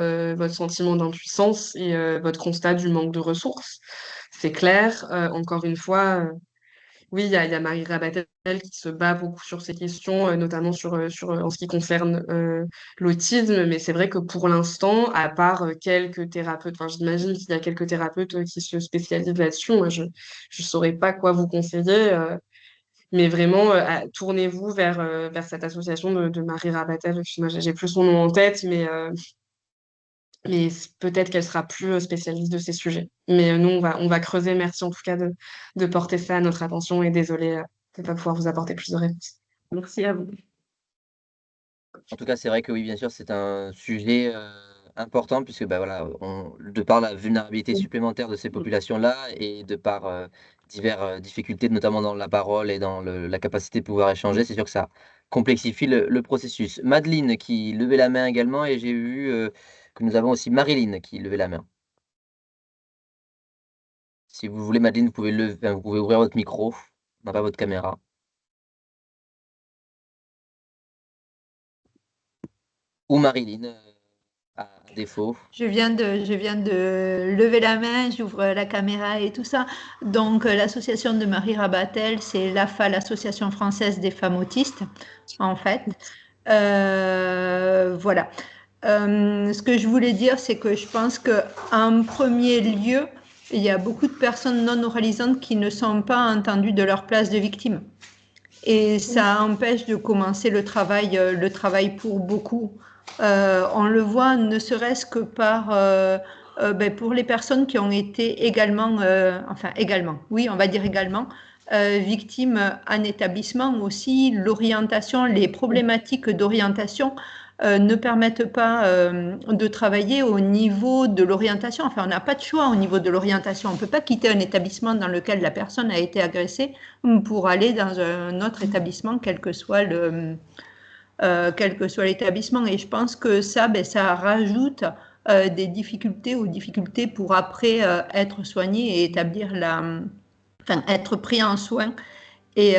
sentiment d'impuissance et votre constat du manque de ressources. C'est clair. Encore une fois, oui, il y a Marie Rabatel qui se bat beaucoup sur ces questions, notamment en ce qui concerne l'autisme. Mais c'est vrai que pour l'instant, à part quelques thérapeutes, enfin, j'imagine qu'il y a quelques thérapeutes qui se spécialisent là-dessus. Moi, je ne saurais pas quoi vous conseiller. Mais vraiment, tournez-vous vers cette association de Marie Rabatel. Moi, j'ai plus son nom en tête, mais peut-être qu'elle sera plus spécialiste de ces sujets. Mais nous, on va creuser. Merci en tout cas de porter ça à notre attention et désolé de ne pas pouvoir vous apporter plus de réponses. Merci à vous. En tout cas, c'est vrai que oui, bien sûr, c'est un sujet important puisque bah, voilà, de par la vulnérabilité supplémentaire de ces populations-là et de par diverses difficultés, notamment dans la parole et dans la capacité de pouvoir échanger, c'est sûr que ça complexifie le processus. Madeleine qui levait la main également et j'ai vu que nous avons aussi Marilyn qui levait la main. Si vous voulez, Madeleine, vous pouvez ouvrir votre micro, non pas votre caméra. Ou Marilyn, à défaut. Je viens de lever la main, j'ouvre la caméra et tout ça. Donc, l'association de Marie Rabatel, c'est l'AFA, l'Association française des femmes autistes, en fait. Voilà. Ce que je voulais dire, c'est que je pense qu'en premier lieu, il y a beaucoup de personnes non oralisantes qui ne sont pas entendues de leur place de victime. Et ça empêche de commencer le travail pour beaucoup. On le voit ne serait-ce que pour les personnes qui ont été également, oui, on va dire également, victimes en établissement aussi. L'orientation, les problématiques d'orientation ne permettent pas de travailler au niveau de l'orientation. Enfin, on n'a pas de choix au niveau de l'orientation. On ne peut pas quitter un établissement dans lequel la personne a été agressée pour aller dans un autre établissement, quel que soit l'établissement. Et je pense que ça rajoute des difficultés aux difficultés pour après être soigné et être pris en soin et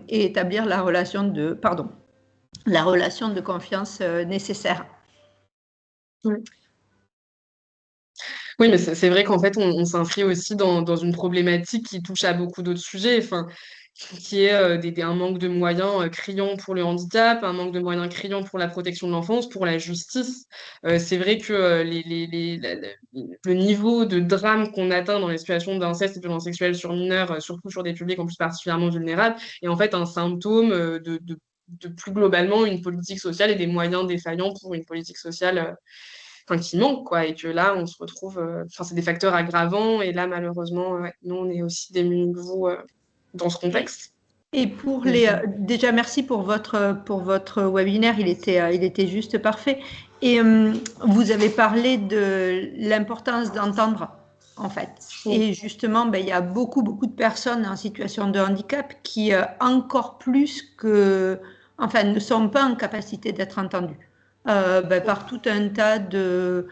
établir la relation de confiance nécessaire. Oui, mais c'est vrai qu'en fait, on s'inscrit aussi dans une problématique qui touche à beaucoup d'autres sujets, enfin, qui est un manque de moyens criant pour le handicap, un manque de moyens criant pour la protection de l'enfance, pour la justice. C'est vrai que le niveau de drame qu'on atteint dans les situations d'inceste et de violence sexuelle sur mineurs, surtout sur des publics en plus particulièrement vulnérables, est en fait un symptôme de plus globalement une politique sociale et des moyens défaillants pour une politique sociale qui manque, quoi, et que là, on se retrouve, c'est des facteurs aggravants, et là, malheureusement, nous, on est aussi démunis que vous dans ce contexte. Et déjà, merci pour votre webinaire, il était juste parfait. Et vous avez parlé de l'importance d'entendre, en fait. Et justement, il y a beaucoup de personnes en situation de handicap qui, encore plus ne sont pas en capacité d'être entendues. Par tout un tas de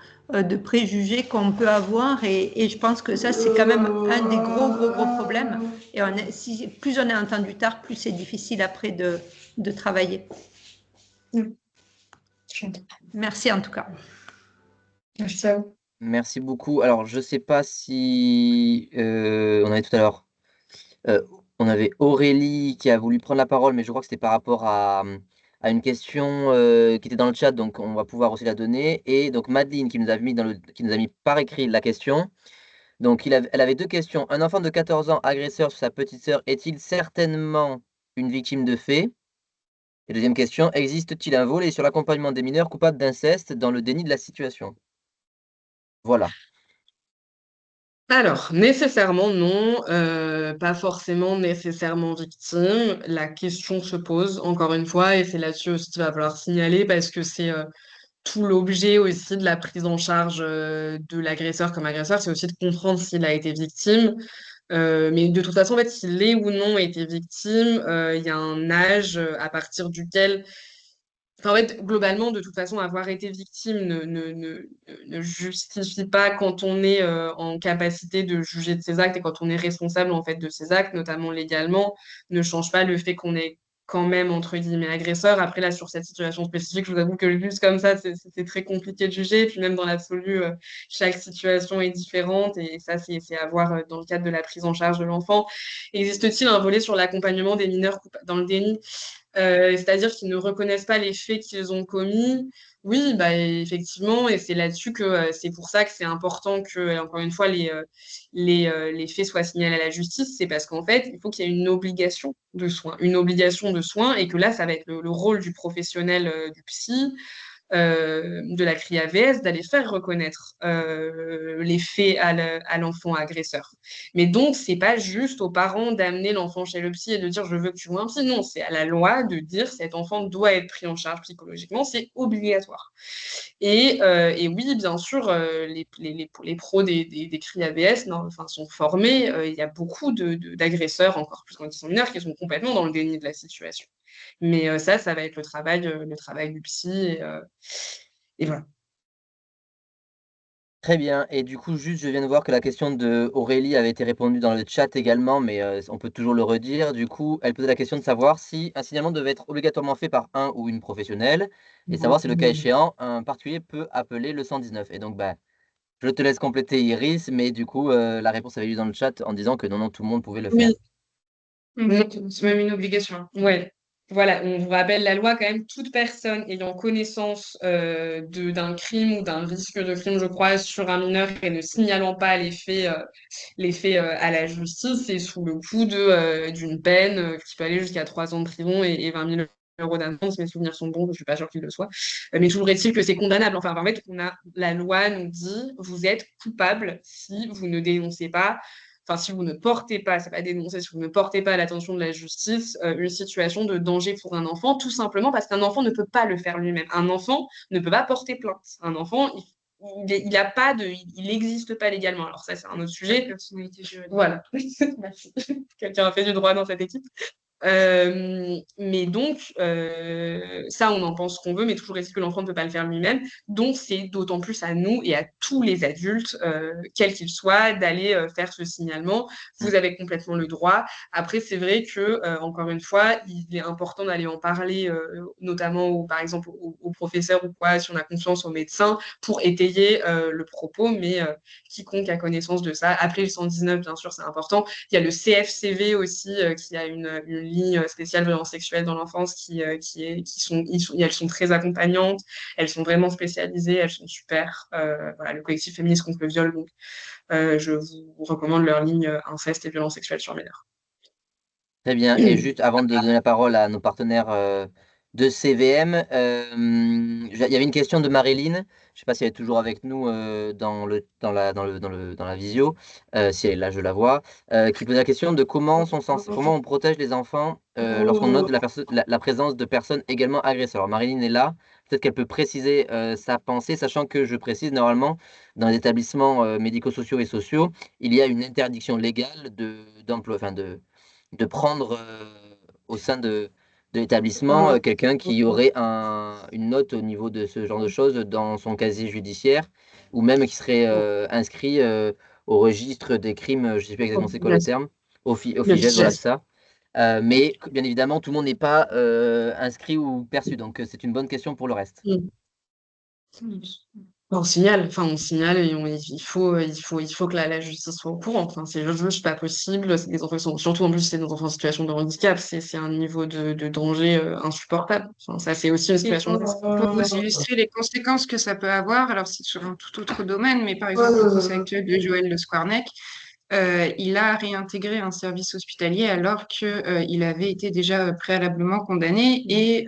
préjugés qu'on peut avoir et je pense que ça c'est quand même un des gros problèmes et plus on est entendu tard, plus c'est difficile après de travailler. Merci en tout cas. Merci à vous. Merci beaucoup. Alors je sais pas si on avait tout à l'heure on avait Aurélie qui a voulu prendre la parole, mais je crois que c'était par rapport à une question qui était dans le chat, donc on va pouvoir aussi la donner. Et donc Madeleine qui nous a mis par écrit la question. Donc elle avait deux questions. Un enfant de 14 ans agresseur sur sa petite sœur est-il certainement une victime de fait? Et deuxième question, existe-t-il un volet sur l'accompagnement des mineurs coupables d'inceste dans le déni de la situation? Voilà. Alors, nécessairement non, pas forcément nécessairement victime. La question se pose encore une fois, et c'est là-dessus aussi qu'il va falloir signaler parce que c'est tout l'objet aussi de la prise en charge de l'agresseur comme agresseur, c'est aussi de comprendre s'il a été victime. Mais de toute façon, en fait, s'il est ou non été victime, il y a un âge à partir duquel en fait, globalement, de toute façon, avoir été victime ne justifie pas quand on est en capacité de juger de ses actes et quand on est responsable en fait de ses actes, notamment légalement, ne change pas le fait qu'on est quand même entre guillemets agresseur. Après là, sur cette situation spécifique, je vous avoue que juste comme ça, c'est très compliqué de juger. Et puis même dans l'absolu, chaque situation est différente et ça, c'est à voir dans le cadre de la prise en charge de l'enfant. Existe-t-il un volet sur l'accompagnement des mineurs dans le déni? C'est-à-dire qu'ils ne reconnaissent pas les faits qu'ils ont commis. Oui, effectivement, et c'est là-dessus que c'est pour ça que c'est important que, encore une fois, les faits soient signalés à la justice. C'est parce qu'en fait, il faut qu'il y ait une obligation de soins, et que là, ça va être le rôle du professionnel du psy de la CRIAVS d'aller faire reconnaître les faits à l'enfant agresseur. Mais donc, c'est pas juste aux parents d'amener l'enfant chez le psy et de dire je veux que tu vois un psy. Non, c'est à la loi de dire cet enfant doit être pris en charge psychologiquement, c'est obligatoire. Et oui, bien sûr, les pros des CRIAVS enfin, sont formés. Il y a beaucoup d'agresseurs, encore plus quand ils sont mineurs, qui sont complètement dans le déni de la situation. Mais ça va être le travail du psy. Et voilà. Très bien. Et du coup, juste, je viens de voir que la question de Aurélie avait été répondue dans le chat également, mais on peut toujours le redire. Du coup, elle posait la question de savoir si un signalement devait être obligatoirement fait par un ou une professionnelle et savoir si le cas échéant, un particulier peut appeler le 119. Et donc, bah, je te laisse compléter Iris, mais du coup, la réponse avait eu dans le chat en disant que non, non, tout le monde pouvait le faire. Oui, c'est même une obligation. Ouais. Voilà, on vous rappelle la loi quand même, toute personne ayant connaissance d'un crime ou d'un risque de crime, je crois, sur un mineur et ne signalant pas les faits à la justice, c'est sous le coup d'une peine qui peut aller jusqu'à 3 ans de prison et 20 000 euros d'amende, si mes souvenirs sont bons, je ne suis pas sûre qu'il le soit. Mais toujours est-il que c'est condamnable. Enfin, en fait, la loi nous dit, vous êtes coupable si vous ne dénoncez pas, enfin, si vous ne portez pas, c'est pas dénoncer, si vous ne portez pas à l'attention de la justice une situation de danger pour un enfant, tout simplement parce qu'un enfant ne peut pas le faire lui-même. Un enfant ne peut pas porter plainte. Un enfant, il a pas de, il n'existe pas légalement. Alors ça, c'est un autre sujet. Personnalité juridique. Voilà. Merci. Quelqu'un a fait du droit dans cette équipe. Mais donc, ça, on en pense ce qu'on veut, mais toujours est-il que l'enfant ne peut pas le faire lui-même. Donc, c'est d'autant plus à nous et à tous les adultes, quels qu'ils soient, d'aller faire ce signalement. Vous avez complètement le droit. Après, c'est vrai que, encore une fois, il est important d'aller en parler, notamment, par exemple, aux professeurs ou quoi, si on a confiance aux médecins, pour étayer le propos. Mais quiconque a connaissance de ça, appelez le 119, bien sûr, c'est important. Il y a le CFCV aussi, qui a une ligne spéciale violence sexuelle dans l'enfance elles sont très accompagnantes, elles sont vraiment spécialisées, elles sont super. Voilà, le collectif féministe contre le viol, donc je vous recommande leur ligne inceste et violence sexuelle sur mineurs. Très bien. Et juste avant de donner la parole à nos partenaires de CVM, il y avait une question de Marilyn. Je ne sais pas si elle est toujours avec nous dans la visio. Si elle est là, je la vois. Qui pose la question de comment on protège les enfants lorsqu'on note la présence de personnes également agresseurs. Alors, Marilyn est là. Peut-être qu'elle peut préciser sa pensée, sachant que je précise normalement dans les établissements médico-sociaux et sociaux, il y a une interdiction légale d'emploi, enfin de prendre au sein de l'établissement quelqu'un qui aurait une note au niveau de ce genre de choses dans son casier judiciaire ou même qui serait inscrit au registre des crimes, je ne sais plus exactement c'est quoi le terme, au FIGEL, voilà c'est ça. Mais bien évidemment, tout le monde n'est pas inscrit ou perçu, donc c'est une bonne question pour le reste. On signale et il faut que la justice soit au courant. Enfin, c'est juste pas possible. C'est des enfants surtout en plus, c'est des enfants en situation de handicap. C'est un niveau de danger insupportable. Enfin, ça, c'est aussi une situation de risque. Pour vous illustrer les conséquences que ça peut avoir, alors c'est sur un tout autre domaine, mais par exemple, le procès actuel de Joël Le Squarnec, il a réintégré un service hospitalier alors qu'il avait été déjà préalablement condamné et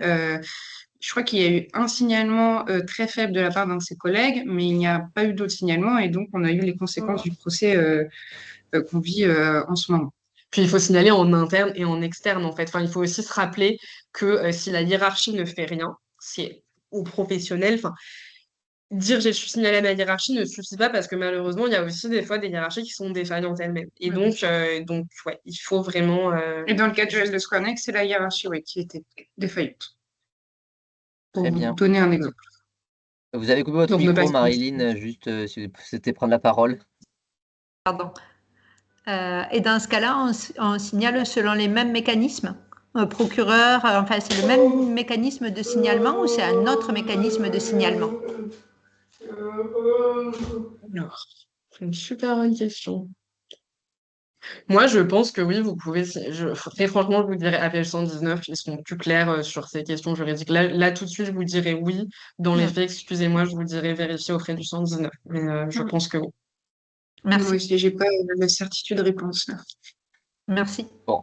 je crois qu'il y a eu un signalement très faible de la part d'un de ses collègues, mais il n'y a pas eu d'autres signalements et donc on a eu les conséquences du procès qu'on vit en ce moment. Puis il faut signaler en interne et en externe, en fait. Enfin, il faut aussi se rappeler que si la hiérarchie ne fait rien, c'est aux professionnels. Enfin, dire j'ai signalé à ma hiérarchie ne suffit pas parce que malheureusement, il y a aussi des fois des hiérarchies qui sont défaillantes elles-mêmes. Et donc ouais, il faut vraiment. Et dans le cas de Joël Le Squarnec, c'est la hiérarchie qui était défaillante. Pour Très vous bien. donner un exemple. Vous avez coupé votre Donc, ne pas micro, se- Marilyn, juste si vous souhaitez prendre la parole. Pardon. Et dans ce cas-là, on signale selon les mêmes mécanismes. Procureur, enfin, c'est le même mécanisme de signalement ou c'est un autre mécanisme de signalement? Alors, c'est une super bonne question. Moi, je pense que oui, vous pouvez. Très franchement, je vous dirais appel 119, ils seront plus clairs sur ces questions juridiques. Là, tout de suite, je vous dirais oui. Dans les faits, excusez-moi, je vous dirais vérifier auprès du 119. Mais je pense que oui. Moi Merci. aussi, j'ai pas la certitude de réponse là. Merci. Bon,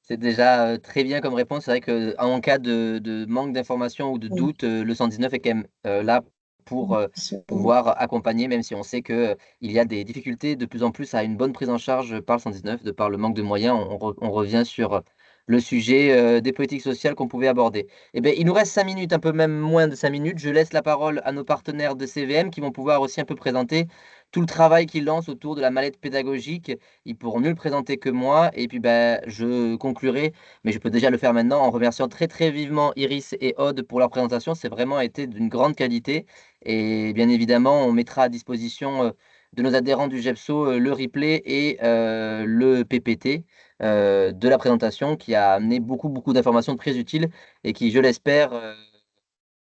C'est déjà très bien comme réponse. C'est vrai qu'en cas de manque d'information ou de Oui. doute, le 119 est quand même là pour Absolument. pouvoir accompagner, même si on sait que il y a des difficultés de plus en plus à une bonne prise en charge par le 119, de par le manque de moyens. On revient sur le sujet des politiques sociales qu'on pouvait aborder. Eh bien, il nous reste 5 minutes, un peu même moins de 5 minutes. Je laisse la parole à nos partenaires de CVM qui vont pouvoir aussi un peu présenter tout le travail qu'ils lancent autour de la mallette pédagogique. Ils pourront mieux le présenter que moi. Et puis, ben, je conclurai, mais je peux déjà le faire maintenant, en remerciant très très vivement Iris et Aude pour leur présentation. C'est vraiment été d'une grande qualité. Et bien évidemment, on mettra à disposition de nos adhérents du GEPSO le replay et le PPT de la présentation qui a amené beaucoup d'informations très utiles et qui, je l'espère,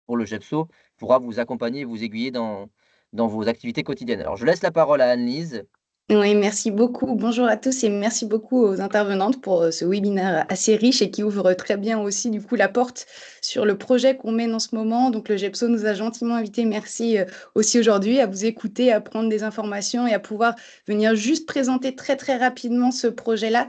pour le GEPSO, pourra vous accompagner et vous aiguiller dans vos activités quotidiennes. Alors, je laisse la parole à Anne-Lise. Oui, merci beaucoup. Bonjour à tous et merci beaucoup aux intervenantes pour ce webinaire assez riche et qui ouvre très bien aussi du coup la porte sur le projet qu'on mène en ce moment. Donc le GEPSO nous a gentiment invités, merci aussi aujourd'hui, à vous écouter, à prendre des informations et à pouvoir venir juste présenter très rapidement ce projet-là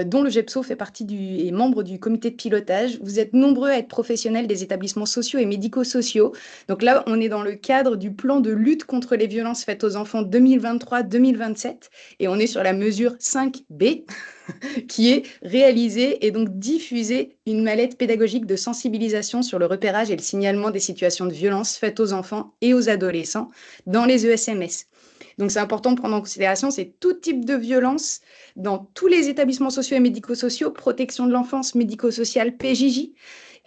dont le GEPSO fait partie et membre du comité de pilotage. Vous êtes nombreux à être professionnels des établissements sociaux et médico-sociaux. Donc là, on est dans le cadre du plan de lutte contre les violences faites aux enfants 2023-2027 et on est sur la mesure 5B qui est réaliser et donc diffuser une mallette pédagogique de sensibilisation sur le repérage et le signalement des situations de violence faites aux enfants et aux adolescents dans les ESMS. Donc c'est important de prendre en considération, c'est tout type de violence dans tous les établissements sociaux et médico-sociaux, protection de l'enfance, médico-sociale, PJJ.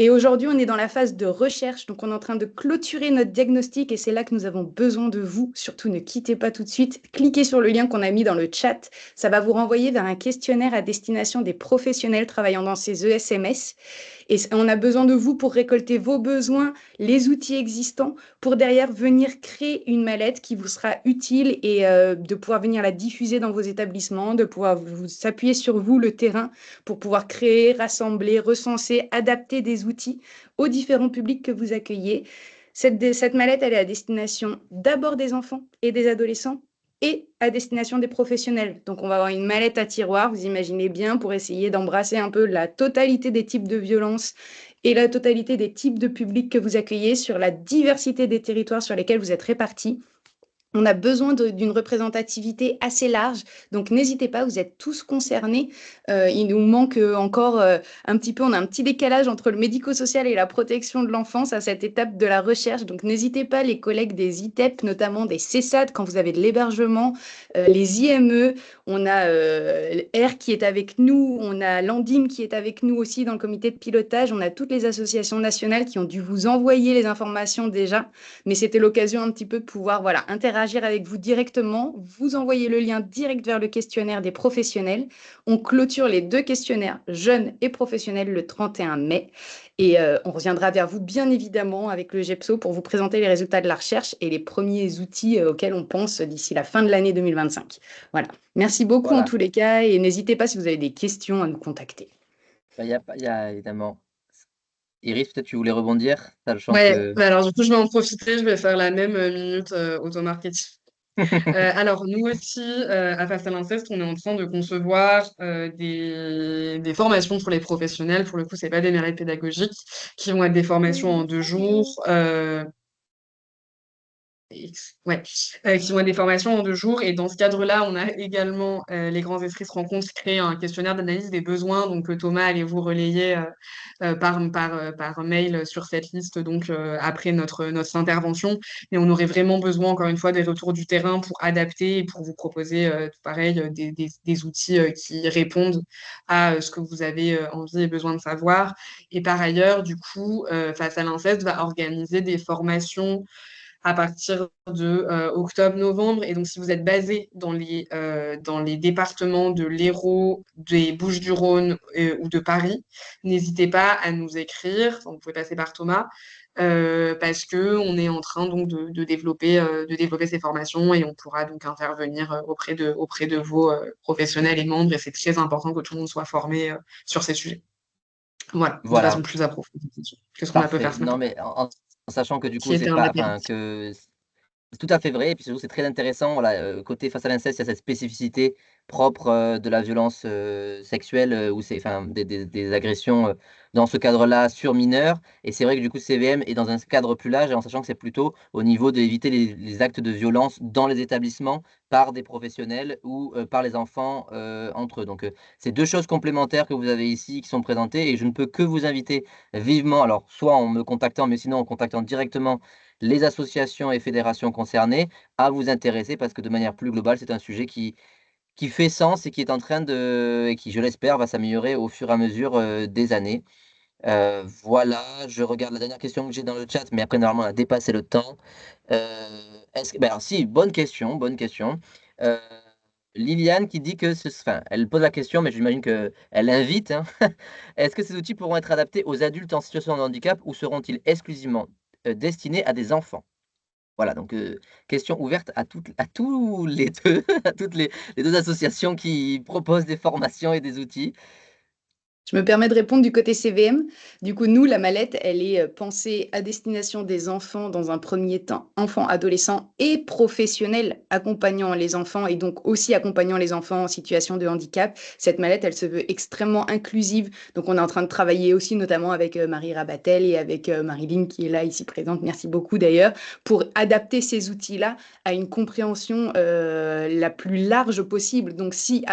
Et aujourd'hui, on est dans la phase de recherche, donc on est en train de clôturer notre diagnostic et c'est là que nous avons besoin de vous. Surtout, ne quittez pas tout de suite. Cliquez sur le lien qu'on a mis dans le chat. Ça va vous renvoyer vers un questionnaire à destination des professionnels travaillant dans ces ESMS. Et on a besoin de vous pour récolter vos besoins, les outils existants, pour derrière venir créer une mallette qui vous sera utile et de pouvoir venir la diffuser dans vos établissements, de pouvoir s'appuyer sur vous, le terrain, pour pouvoir créer, rassembler, recenser, adapter des outils aux différents publics que vous accueillez. Cette mallette, elle est à destination d'abord des enfants et des adolescents et à destination des professionnels. Donc, on va avoir une mallette à tiroir, vous imaginez bien, pour essayer d'embrasser un peu la totalité des types de violences et la totalité des types de publics que vous accueillez sur la diversité des territoires sur lesquels vous êtes répartis. On a besoin d'une représentativité assez large, donc n'hésitez pas, vous êtes tous concernés. Il nous manque encore un petit peu, on a un petit décalage entre le médico-social et la protection de l'enfance à cette étape de la recherche. Donc n'hésitez pas, les collègues des ITEP, notamment des CESAD, quand vous avez de l'hébergement, les IME, on a R qui est avec nous, on a l'Andim qui est avec nous aussi dans le comité de pilotage, on a toutes les associations nationales qui ont dû vous envoyer les informations déjà, mais c'était l'occasion un petit peu de pouvoir interagir avec vous directement, vous envoyez le lien direct vers le questionnaire des professionnels. On clôture les 2 questionnaires jeunes et professionnels le 31 mai. Et on reviendra vers vous, bien évidemment, avec le GEPSO pour vous présenter les résultats de la recherche et les premiers outils auxquels on pense d'ici la fin de l'année 2025. Voilà. Merci beaucoup en Voilà. tous les cas et n'hésitez pas si vous avez des questions à nous contacter. Bah, il y a évidemment. Iris, peut-être tu voulais rebondir, sachant Ouais, que. bah alors du coup, je vais en profiter, je vais faire la même minute auto-marketing. Alors, nous aussi, à Face à l'Inceste, on est en train de concevoir des formations pour les professionnels. Pour le coup, c'est pas des mérites pédagogiques, qui vont être des formations en 2 jours. Ouais, qui vont être des formations en 2 jours. Et dans ce cadre-là, on a également, les Grands Esprits se rencontrent, créé un questionnaire d'analyse des besoins. Donc, Thomas, allez-vous relayer par mail sur cette liste, donc après notre intervention. Et on aurait vraiment besoin, encore une fois, des retours du terrain pour adapter et pour vous proposer, pareil, des outils qui répondent à ce que vous avez envie et besoin de savoir. Et par ailleurs, du coup, Face à l'Inceste va organiser des formations à partir de octobre-novembre. Et donc, si vous êtes basé dans les départements de l'Hérault, des Bouches-du-Rhône ou de Paris, n'hésitez pas à nous écrire. Enfin, vous pouvez passer par Thomas. Parce qu'on est en train donc de développer ces formations et on pourra donc intervenir auprès de vos professionnels et membres. Et c'est très important que tout le monde soit formé sur ces sujets. Voilà, de façon Voilà, plus approfondie que ce qu'on a pu parfait. faire ce Non, matin, mais en sachant que du qui coup, c'est était un pas. apéro. Enfin, que C'est tout à fait vrai et puis surtout c'est très intéressant, voilà, côté face à l'inceste, il y a cette spécificité propre, de la violence, sexuelle, ou c'est enfin des agressions, dans ce cadre-là sur mineurs et c'est vrai que du coup CVM est dans un cadre plus large et en sachant que c'est plutôt au niveau d'éviter les actes de violence dans les établissements par des professionnels ou, par les enfants, entre eux. Donc, c'est 2 choses complémentaires que vous avez ici qui sont présentées et je ne peux que vous inviter vivement alors soit en me contactant, mais sinon en contactant directement les associations et fédérations concernées à vous intéresser parce que de manière plus globale, c'est un sujet qui fait sens et qui est en train de et qui, je l'espère, va s'améliorer au fur et à mesure, des années. Voilà, je regarde la dernière question que j'ai dans le chat, mais après normalement on a dépassé le temps. Heu, est-ce que ben alors si, bonne question, bonne question. Heu, Liliane qui dit que enfin, elle pose la question, mais j'imagine qu'elle invite, hein. Est-ce que ces outils pourront être adaptés aux adultes en situation de handicap ou seront-ils exclusivement, destinés à des enfants? Voilà, donc question ouverte à tous les 2, à toutes les 2 associations qui proposent des formations et des outils. Je me permets de répondre du côté CVM. Du coup, nous, la mallette, elle est pensée à destination des enfants dans un premier temps, enfants, adolescents et professionnels accompagnant les enfants et donc aussi accompagnant les enfants en situation de handicap. Cette mallette, elle se veut extrêmement inclusive. Donc, on est en train de travailler aussi notamment avec Marie Rabatel et avec Marilyn qui est là ici présente. Merci beaucoup d'ailleurs pour adapter ces outils-là à une compréhension la plus large possible. Donc, si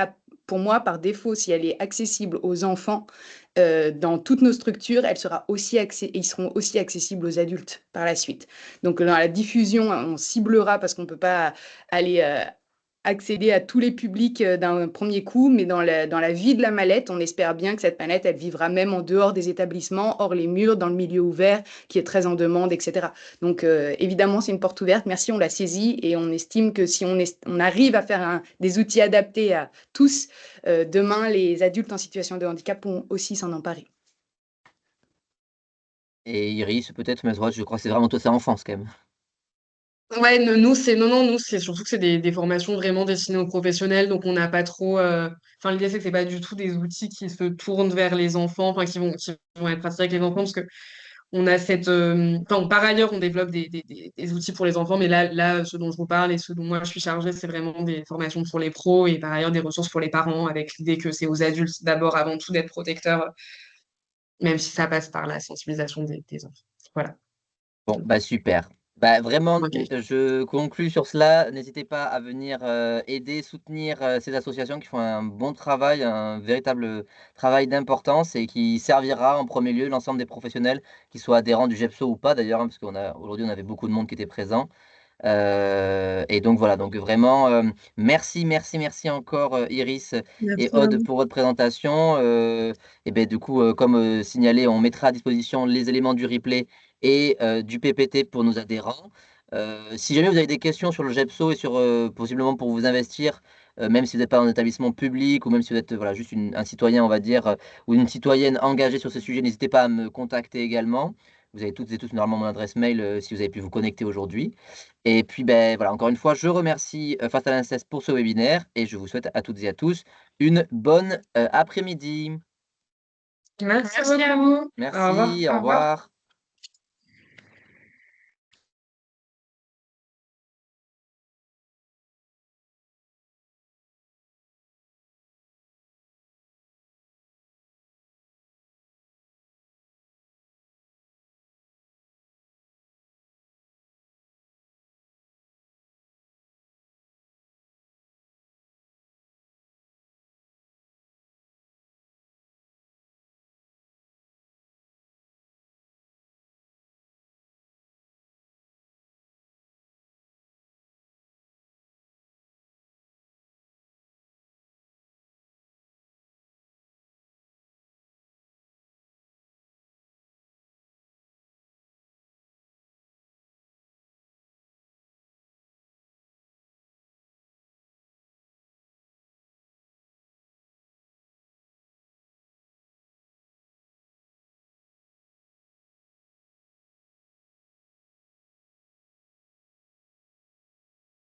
pour moi, par défaut, si elle est accessible aux enfants dans toutes nos structures, ils seront aussi accessibles aux adultes par la suite. Donc, dans la diffusion, on ciblera parce qu'on ne peut pas aller accéder à tous les publics d'un premier coup, mais dans la vie de la mallette, on espère bien que cette mallette, elle vivra même en dehors des établissements, hors les murs, dans le milieu ouvert, qui est très en demande, etc. Donc, évidemment, c'est une porte ouverte. Merci, on l'a saisie et on estime que si on arrive à faire des outils adaptés à tous, demain, les adultes en situation de handicap pourront aussi s'en emparer. Et Iris peut-être, mais je crois que c'est vraiment toi, c'est enfance quand même. Ouais, nous, c'est surtout que c'est des formations vraiment destinées aux professionnels, donc on n'a pas trop. Enfin, l'idée, c'est que c'est pas du tout des outils qui se tournent vers les enfants, enfin, qui vont être pratiqués avec les enfants, parce que on a cette. Enfin, par ailleurs, on développe des outils pour les enfants, mais là, ce dont je vous parle et ce dont moi je suis chargée, c'est vraiment des formations pour les pros et par ailleurs des ressources pour les parents, avec l'idée que c'est aux adultes d'abord, avant tout, d'être protecteurs, même si ça passe par la sensibilisation des enfants. Voilà. Bon, bah, super. Bah, vraiment, Ok. je conclus sur cela. N'hésitez pas à venir, aider, soutenir, ces associations qui font un bon travail, un véritable, travail d'importance et qui servira en premier lieu l'ensemble des professionnels, qu'ils soient adhérents du GEPSO ou pas d'ailleurs, hein, parce qu'aujourd'hui on avait beaucoup de monde qui était présent. Et donc voilà, donc vraiment, merci, merci, merci encore, Iris et Merci à Aude vous. pour votre présentation. Et beh, du coup, comme, signalé, on mettra à disposition les éléments du replay et du PPT pour nos adhérents. Si jamais vous avez des questions sur le GEPSO et sur, possiblement pour vous investir, même si vous n'êtes pas en établissement public ou même si vous êtes, voilà, juste un citoyen, on va dire, ou une citoyenne engagée sur ce sujet, n'hésitez pas à me contacter également. Vous avez toutes et tous normalement mon adresse mail, si vous avez pu vous connecter aujourd'hui. Et puis, ben voilà, encore une fois, je remercie, Face à l'inceste pour ce webinaire et je vous souhaite à toutes et à tous une bonne, après-midi. Merci Merci à vous. beaucoup. Au revoir. Merci, au Au revoir. revoir.